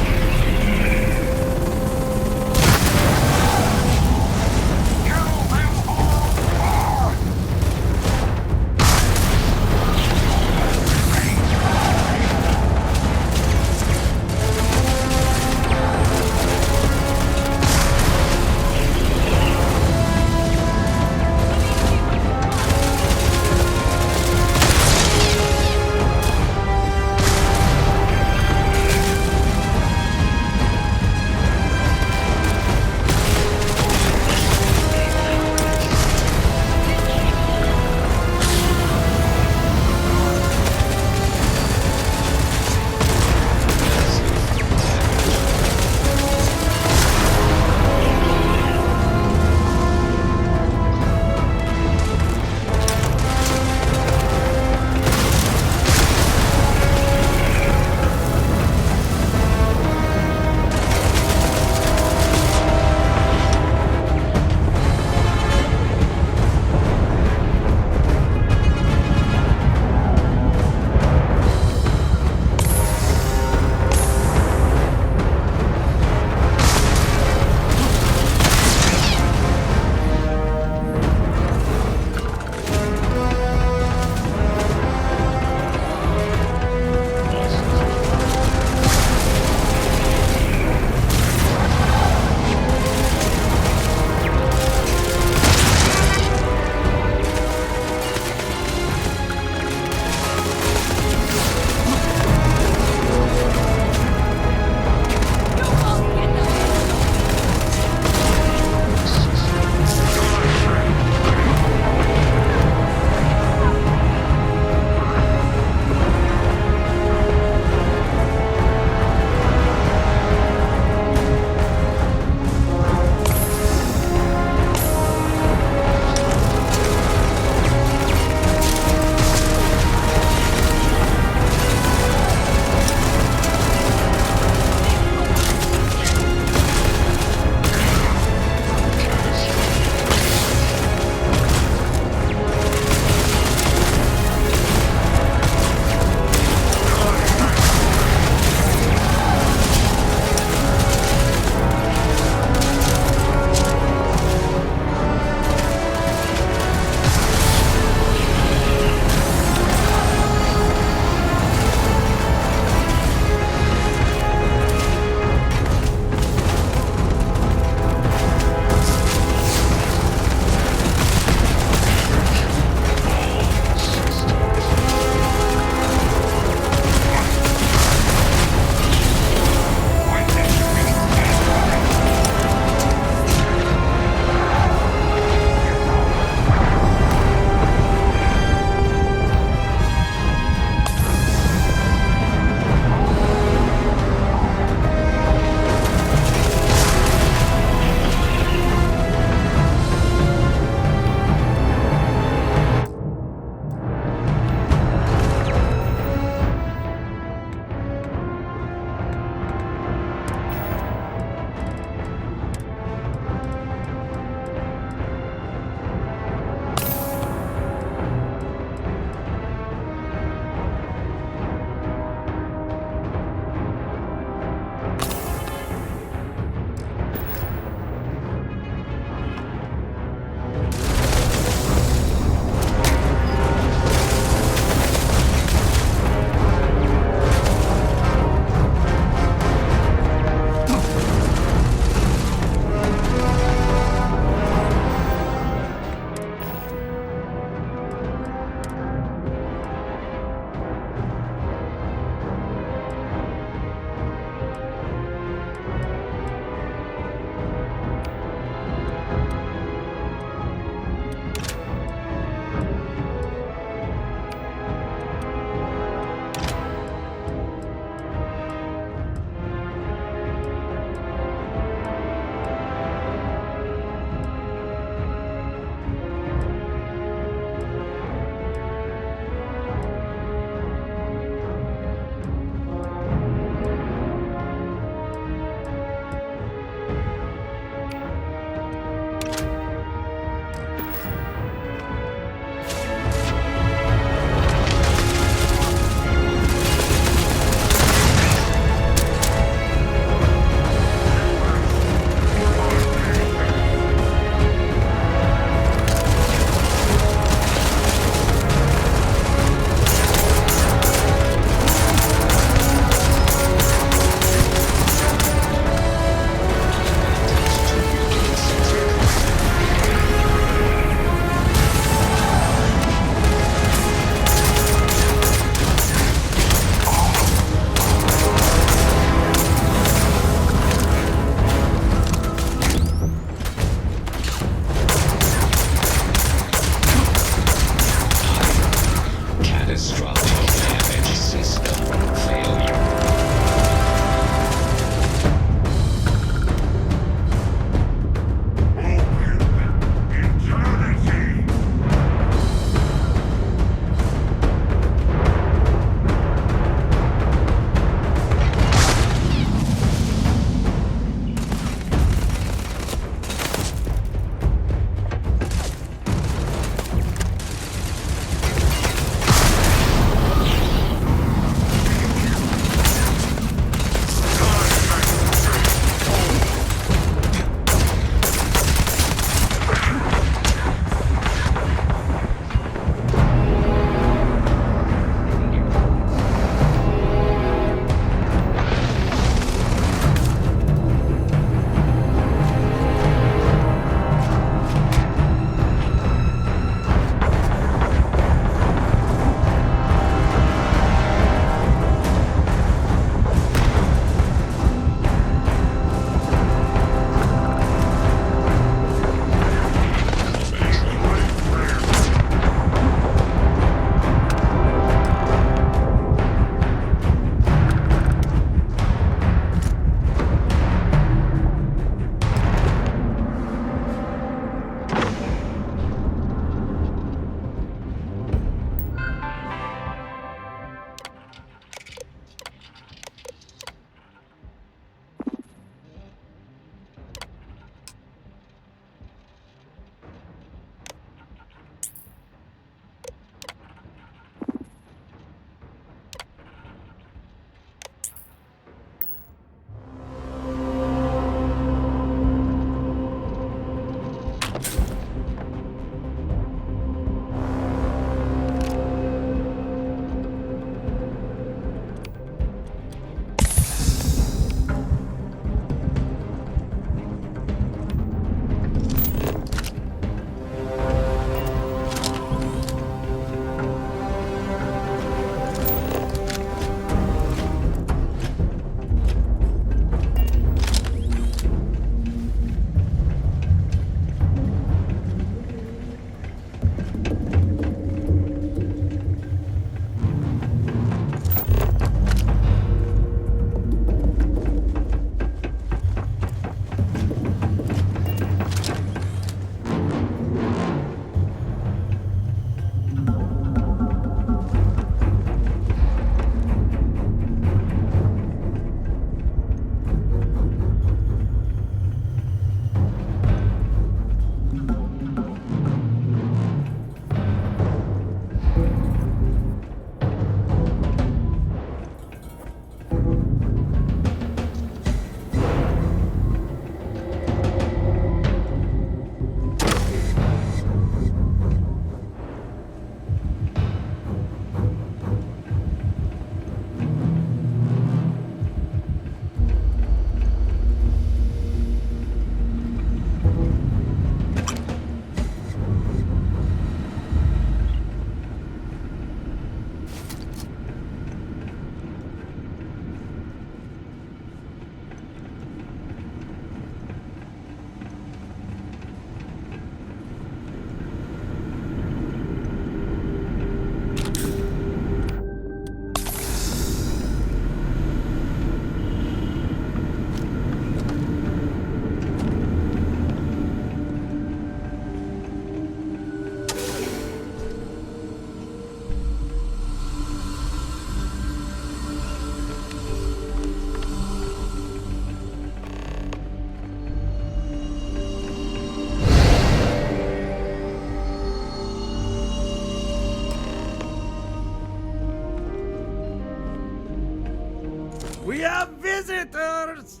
Visitors?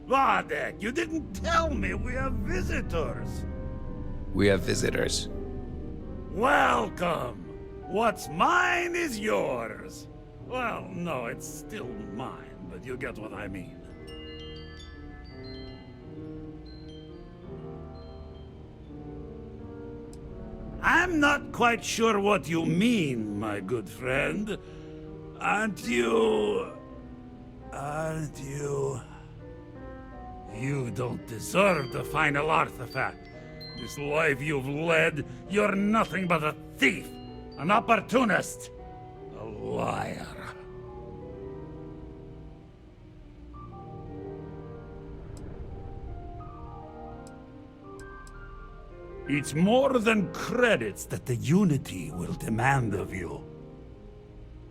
Wadek, you didn't tell me we have visitors. We have visitors. Welcome. What's mine is yours. Well, no, it's still mine, but you get what I mean. I'm not quite sure what you mean, my good friend. Aren't you... You don't deserve the final artifact. This life you've led, you're nothing but a thief, an opportunist, a liar. It's more than credits that the Unity will demand of you.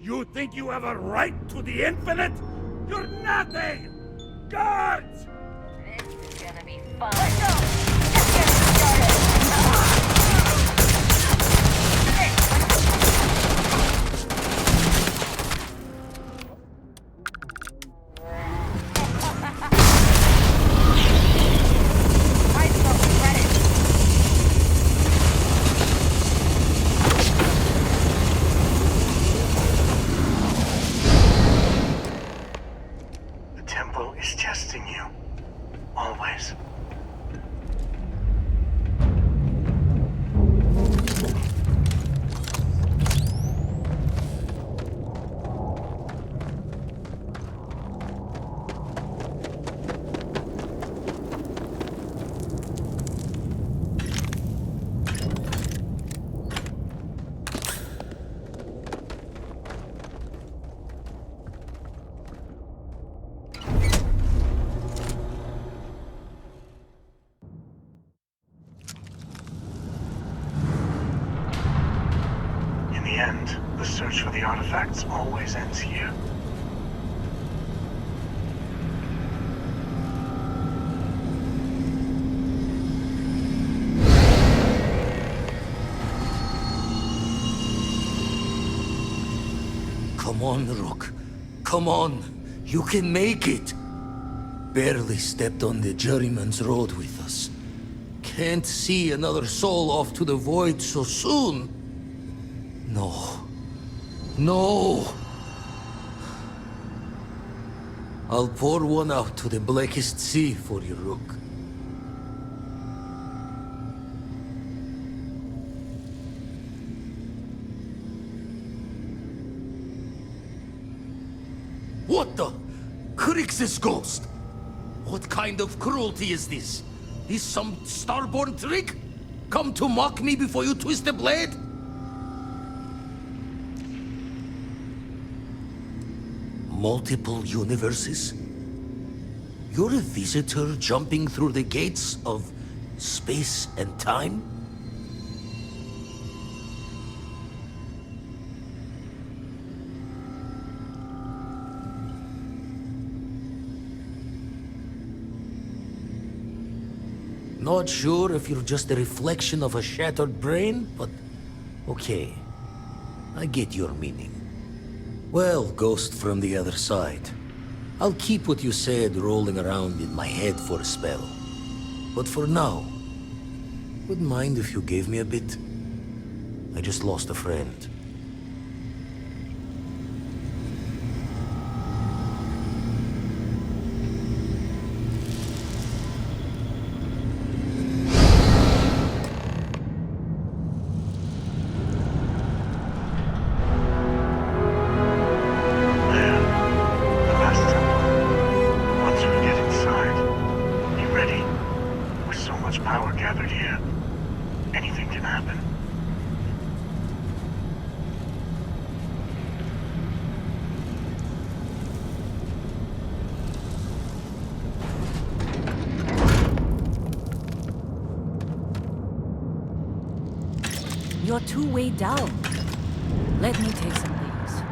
You think you have a right to the infinite? You're nothing! Guards! This is gonna be fun. Let's go! Let's get started! The temple is testing you. Always. In the end, the search for the artifacts always ends here. Come on, Rook. Come on. You can make it. Barely stepped on the juryman's road with us. Can't see another soul off to the void so soon. No. No! I'll pour one out to the blackest sea for you, Rook. What the? Crix's ghost! What kind of cruelty is this? Is some starborn trick? Come to mock me before you twist the blade? Multiple universes? You're a visitor jumping through the gates of space and time? Not sure if you're just a reflection of a shattered brain, but okay. I get your meaning. Well, ghost from the other side. I'll keep what you said rolling around in my head for a spell. But for now, wouldn't mind if you gave me a bit. I just lost a friend. You're two-way down. Let me take some things.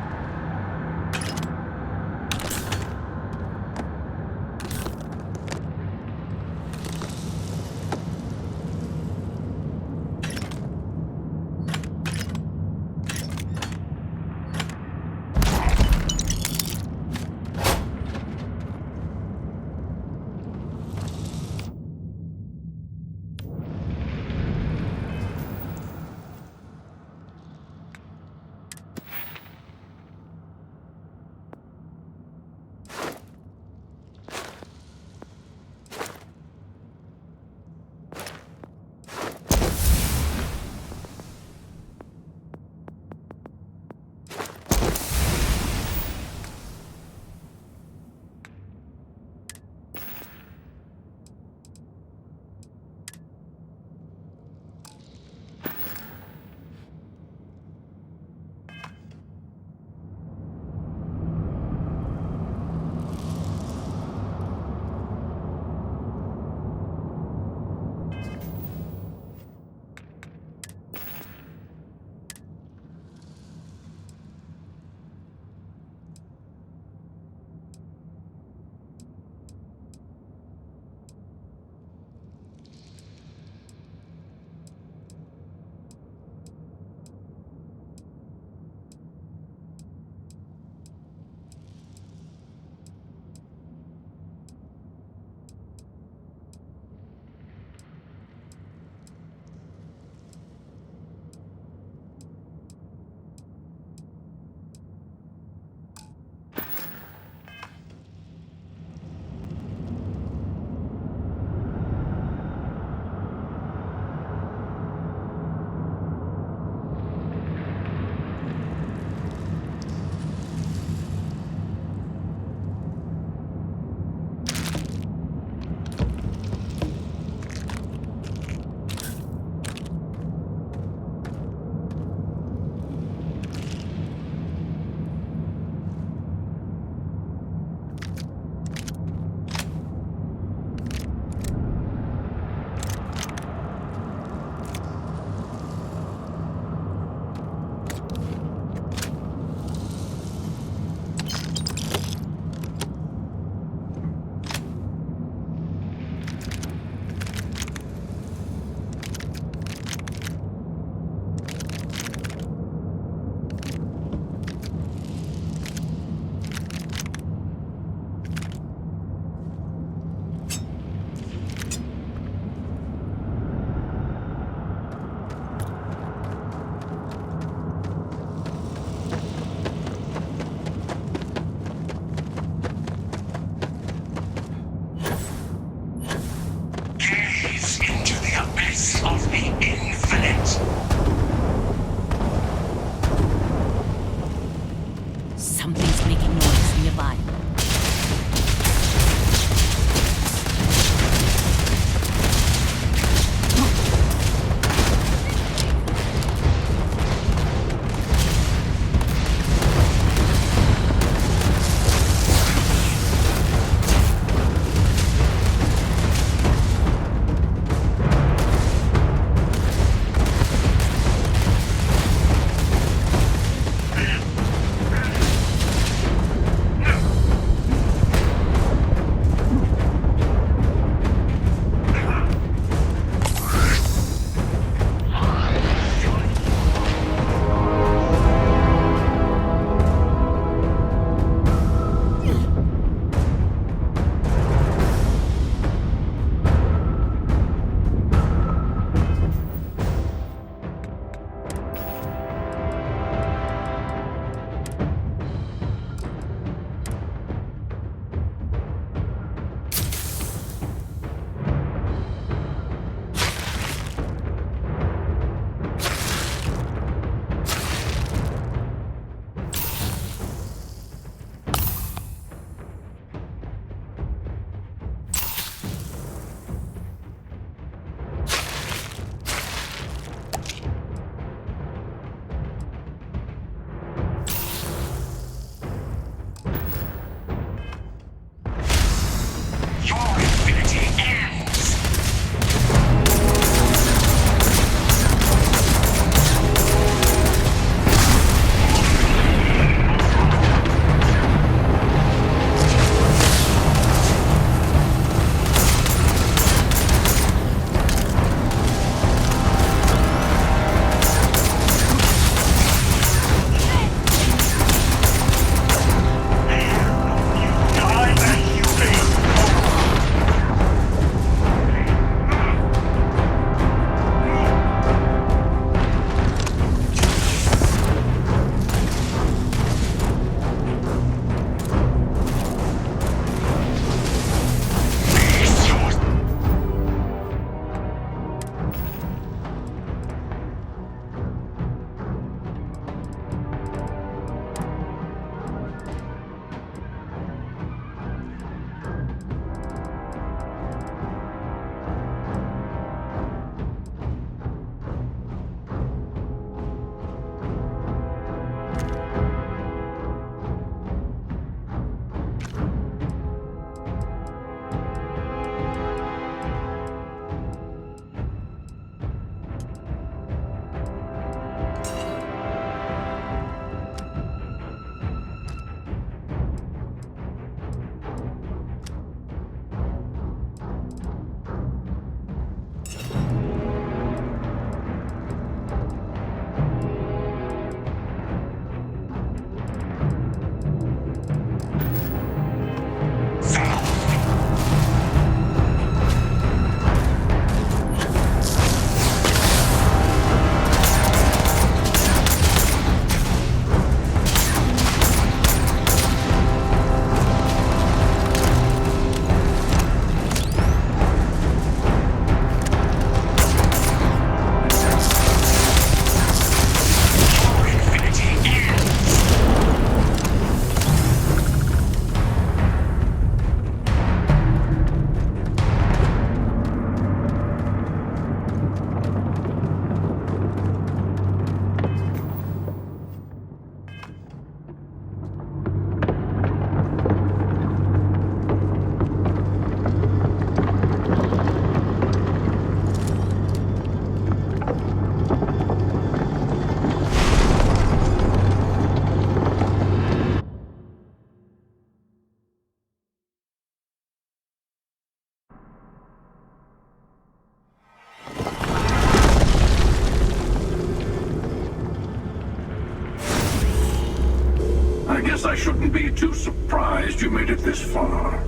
shouldn't be too surprised you made it this far.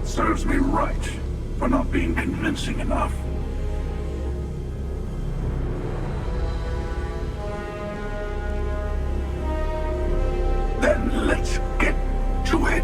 Serves me right for not being convincing enough. Then let's get to it.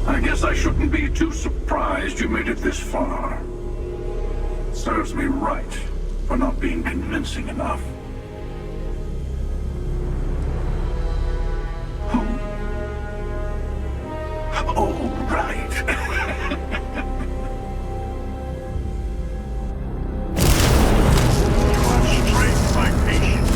I guess I shouldn't be too surprised you made it this far. Serves me right for not being convincing enough. Oh, right. You have strained my patience.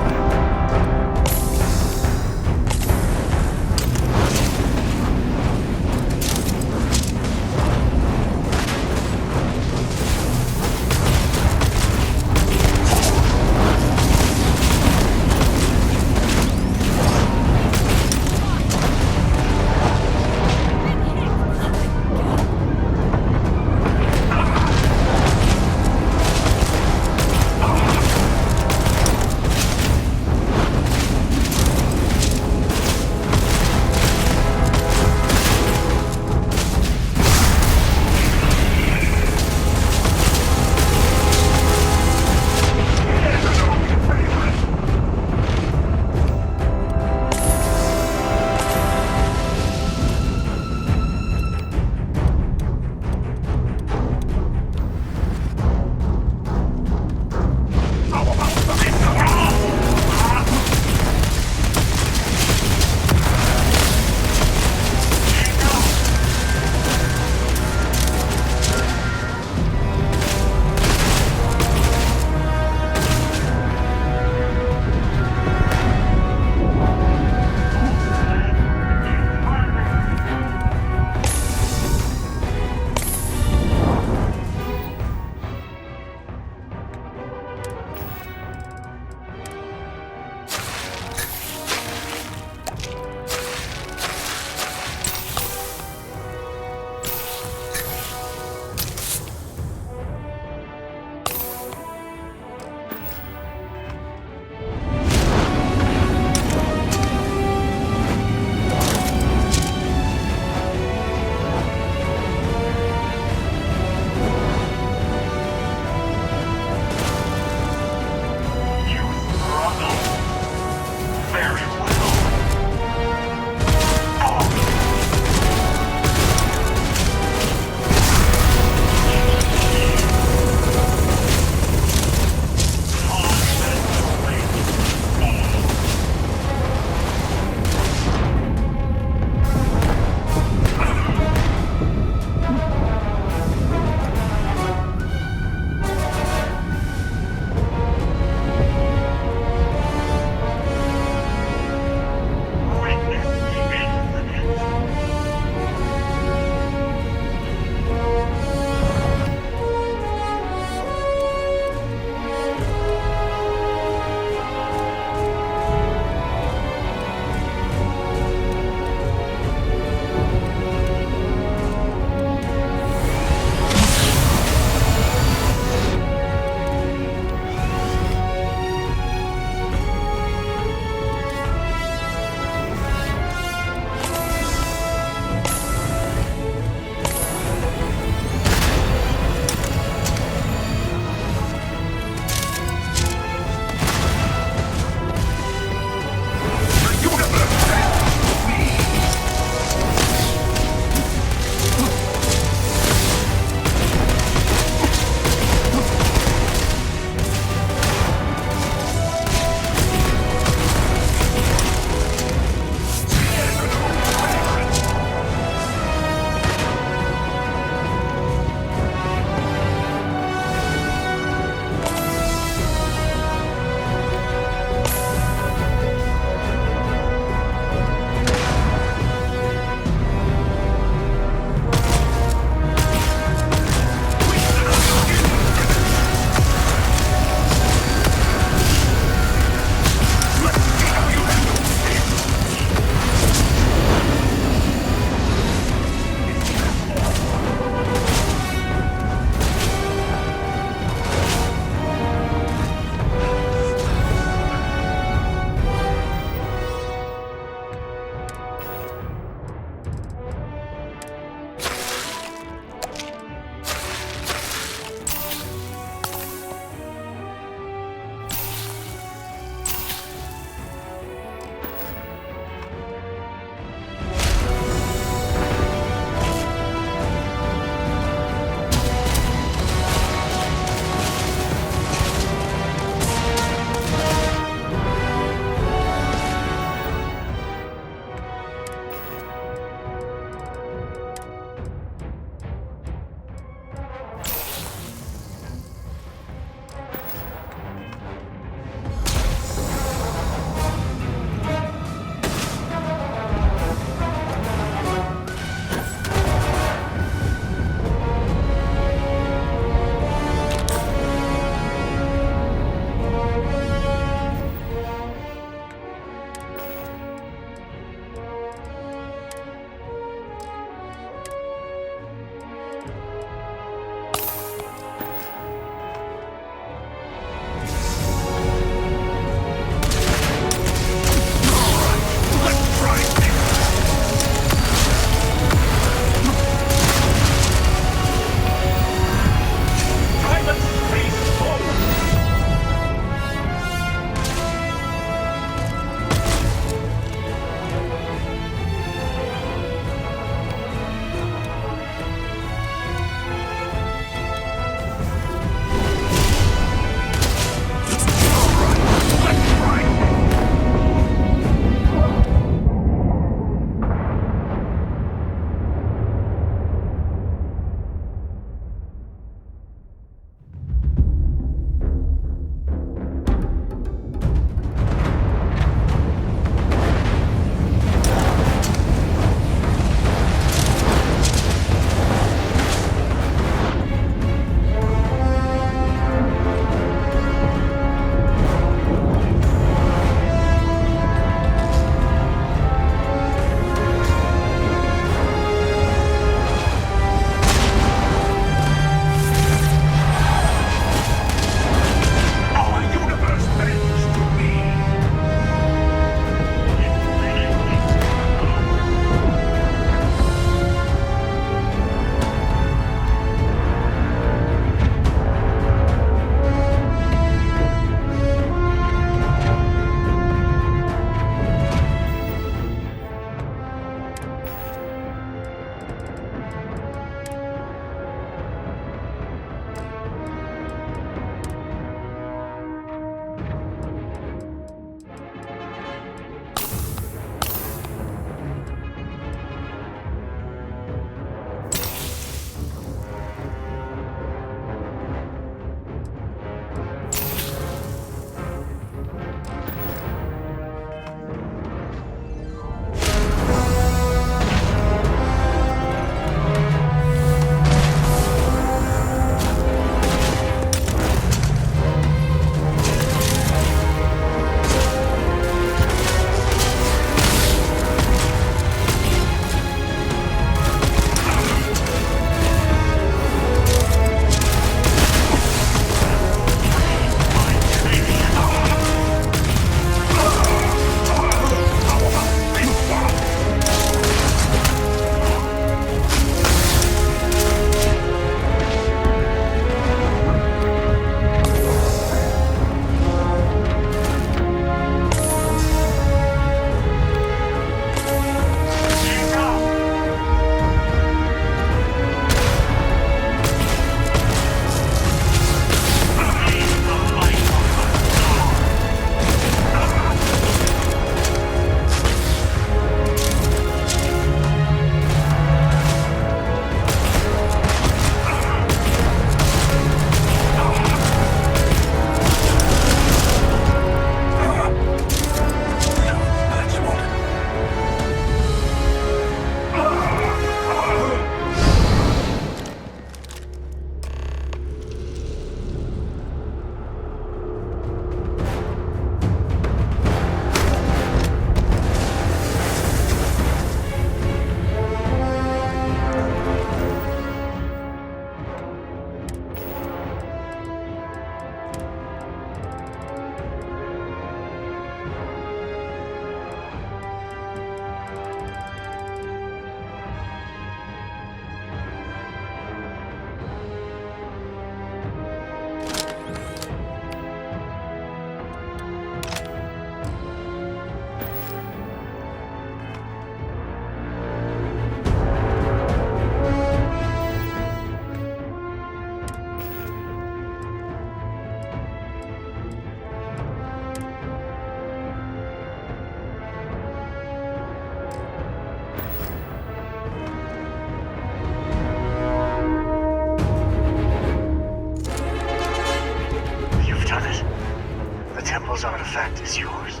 The temple's artifact is yours.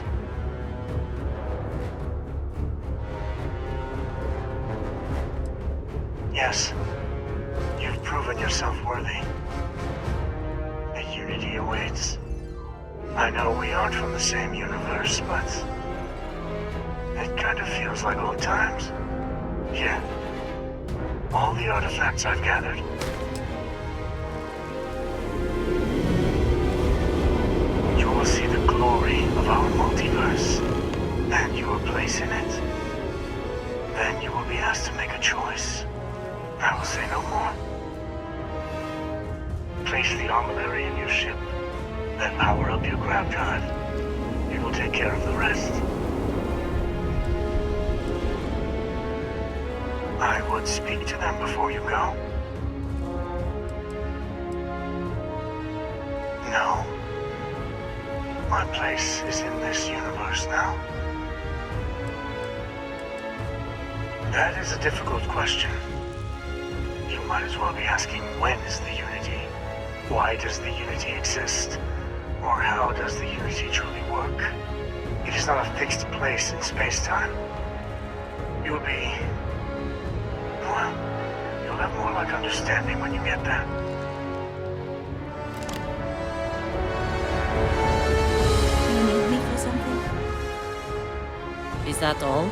Yes, you've proven yourself worthy. The Unity awaits. I know we aren't from the same universe, but it kind of feels like old times. Here, all the artifacts I've gathered. You will see the glory of our multiverse, and your place in it. Then you will be asked to make a choice. I will say no more. Place the armillary in your ship, then power up your grav drive. It will take care of the rest. I would speak to them before you go. No. My place is in this universe now. That is a difficult question. You might as well be asking, when is the Unity? Why does the Unity exist? Or how does the Unity truly work? It is not a fixed place in space-time. You will be... well, you'll have more like understanding when you get there. You need me for something? Is that all?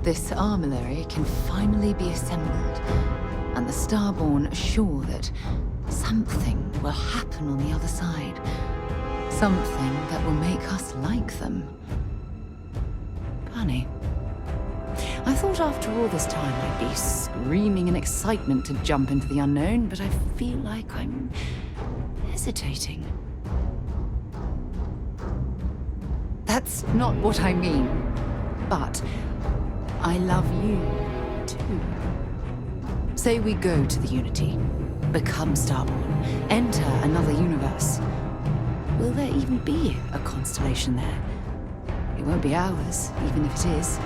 This armillary can finally be assembled, and the Starborn are sure that something will happen on the other side. Something that will make us like them. Funny. I thought after all this time I'd be screaming in excitement to jump into the unknown, but I feel like I'm hesitating. That's not what I mean, but I love you, too. Say we go to the Unity, become Starborn, enter another universe. Will there even be a Constellation there? It won't be ours, even if it is.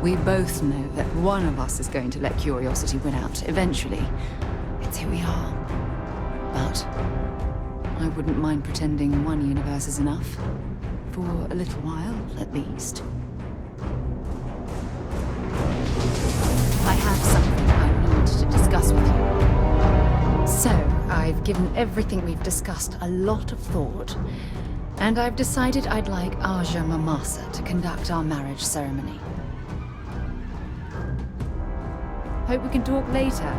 We both know that one of us is going to let curiosity win out, eventually. It's who we are. But I wouldn't mind pretending one universe is enough. For a little while, at least. I have something I need to discuss with you. So, I've given everything we've discussed a lot of thought, and I've decided I'd like Aja Mamasa to conduct our marriage ceremony. Hope we can talk later.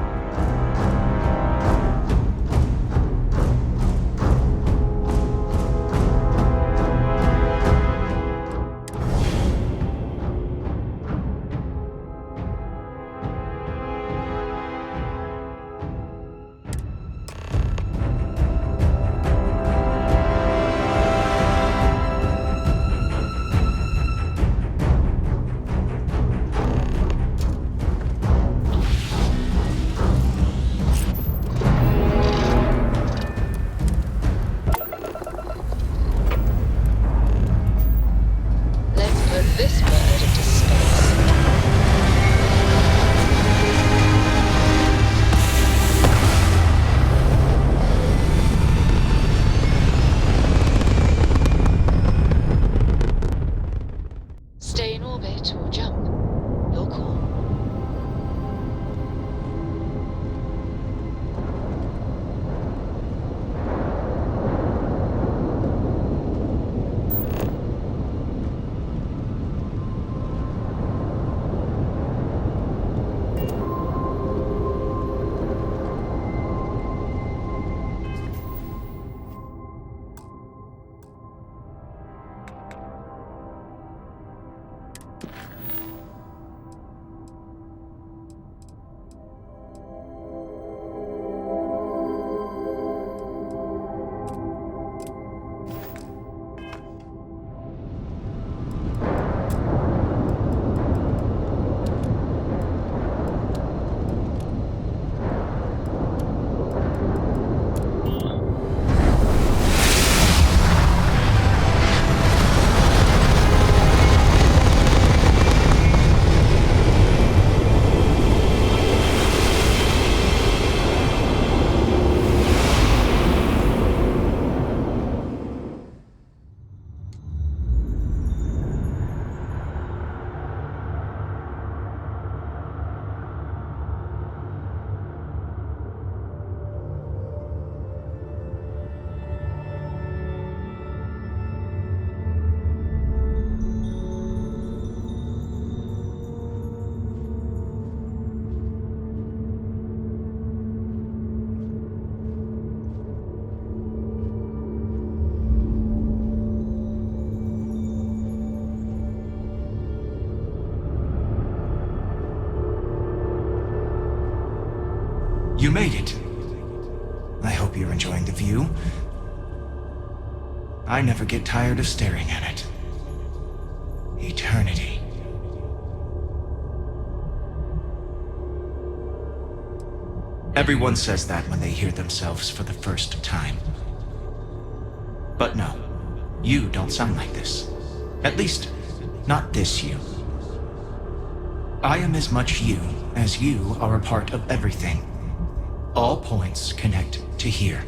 I hope you're enjoying the view. I never get tired of staring at it. Eternity. Everyone says that when they hear themselves for the first time. But no, you don't sound like this. At least, not this you. I am as much you as you are a part of everything. All points connect to here.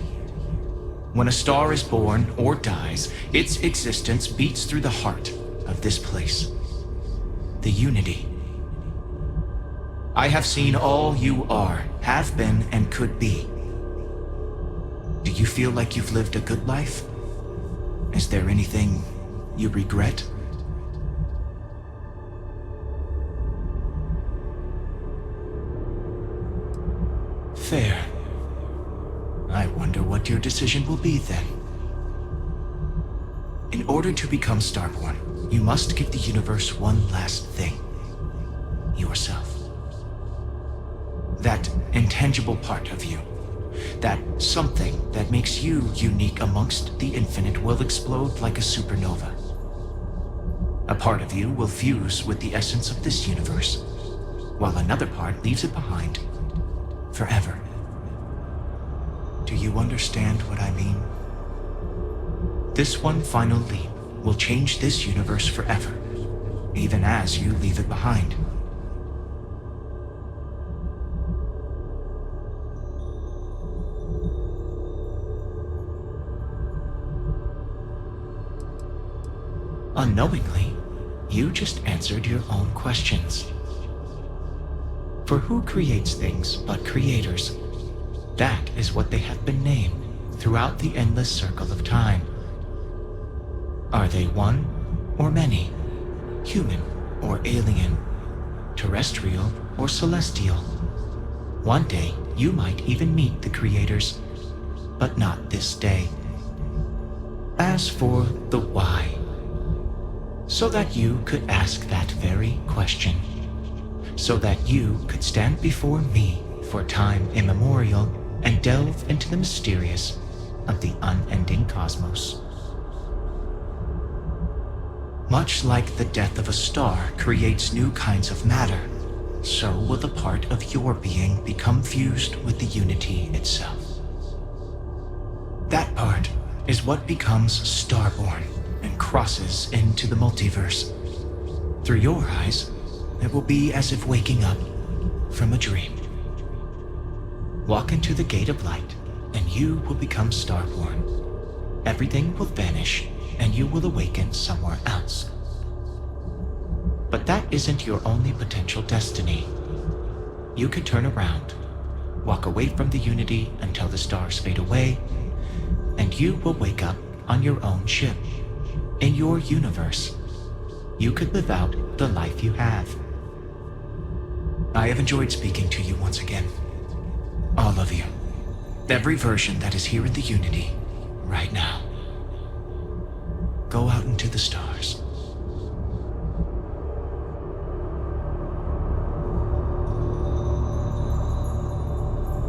When a star is born or dies, its existence beats through the heart of this place. The Unity. I have seen all you are, have been, and could be. Do you feel like you've lived a good life? Is there anything you regret? Fair. I wonder what your decision will be then. In order to become Starborn, you must give the universe one last thing. Yourself. That intangible part of you. That something that makes you unique amongst the infinite will explode like a supernova. A part of you will fuse with the essence of this universe, while another part leaves it behind forever. Do you understand what I mean? This one final leap will change this universe forever, even as you leave it behind. Unknowingly, you just answered your own questions. For who creates things but creators? That is what they have been named throughout the endless circle of time. Are they one or many? Human or alien? Terrestrial or celestial? One day, you might even meet the creators, but not this day. As for the why, so that you could ask that very question, so that you could stand before me for time immemorial and delve into the mysterious of the unending cosmos. Much like the death of a star creates new kinds of matter, so will a part of your being become fused with the Unity itself. That part is what becomes Starborn and crosses into the multiverse. Through your eyes, it will be as if waking up from a dream. Walk into the gate of light, and you will become Starborn. Everything will vanish, and you will awaken somewhere else. But that isn't your only potential destiny. You could turn around, walk away from the Unity until the stars fade away, and you will wake up on your own ship, in your universe. You could live out the life you have. I have enjoyed speaking to you once again. All of you. Every version that is here in the Unity, right now. Go out into the stars.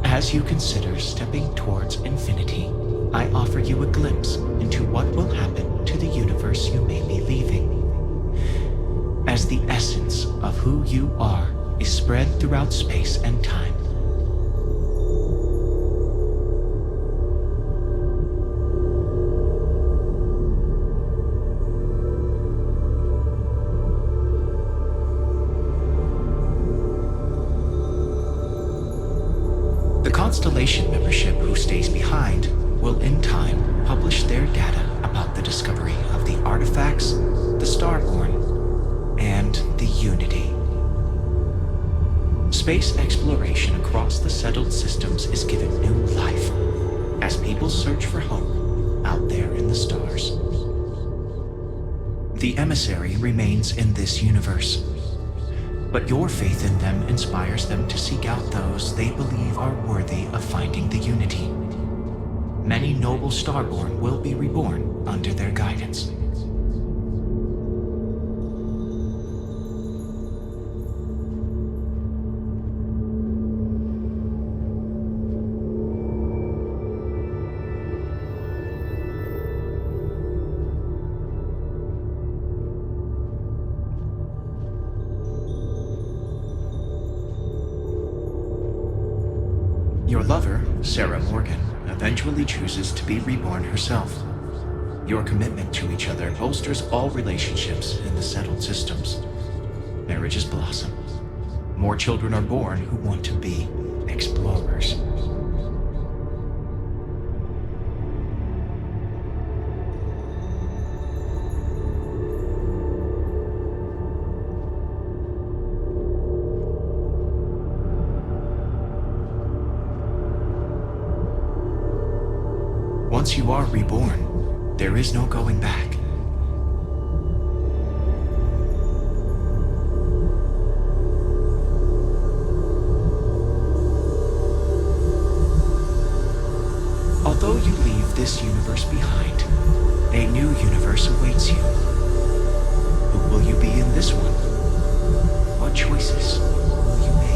As you consider stepping towards infinity, I offer you a glimpse into what will happen to the universe you may be leaving. As the essence of who you are is spread throughout space and time. The Constellation membership who stays behind will in time publish their data about the discovery of the artifacts, the Starborn, and the Unity. Space exploration across the settled systems is given new life as people search for hope out there in the stars. The emissary remains in this universe, but your faith in them inspires them to seek out those they believe are worthy of finding the Unity. Many noble Starborn will be reborn under their guidance. Sarah Morgan eventually chooses to be reborn herself. Your commitment to each other bolsters all relationships in the settled systems. Marriages blossom. More children are born who want to be explorers. Once you are reborn, there is no going back. Although you leave this universe behind, a new universe awaits you. Who will you be in this one? What choices will you make?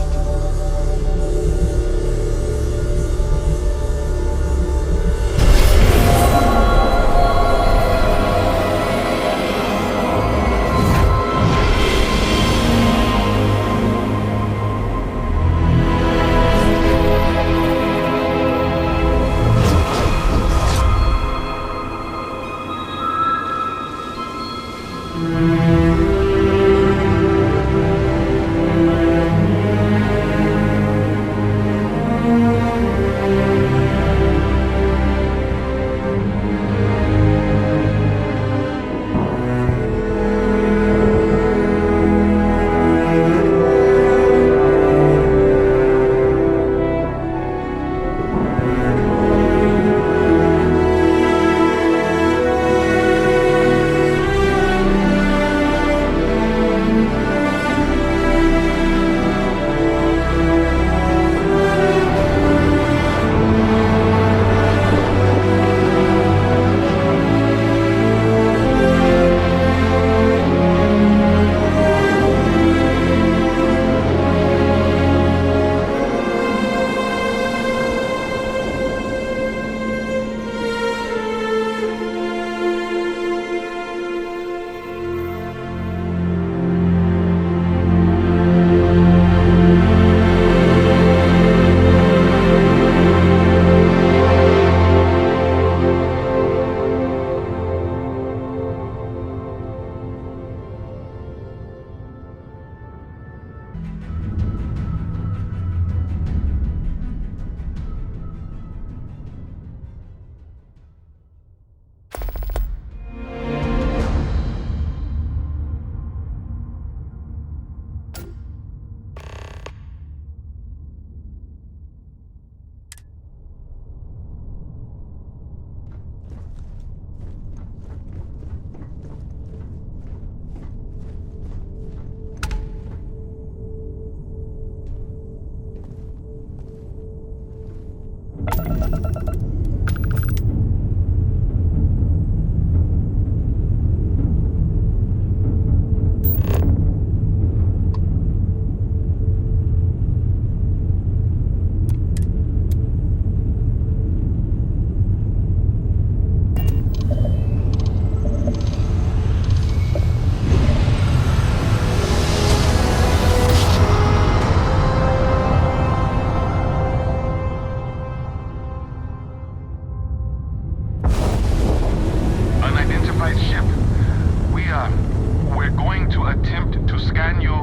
We're going to attempt to scan you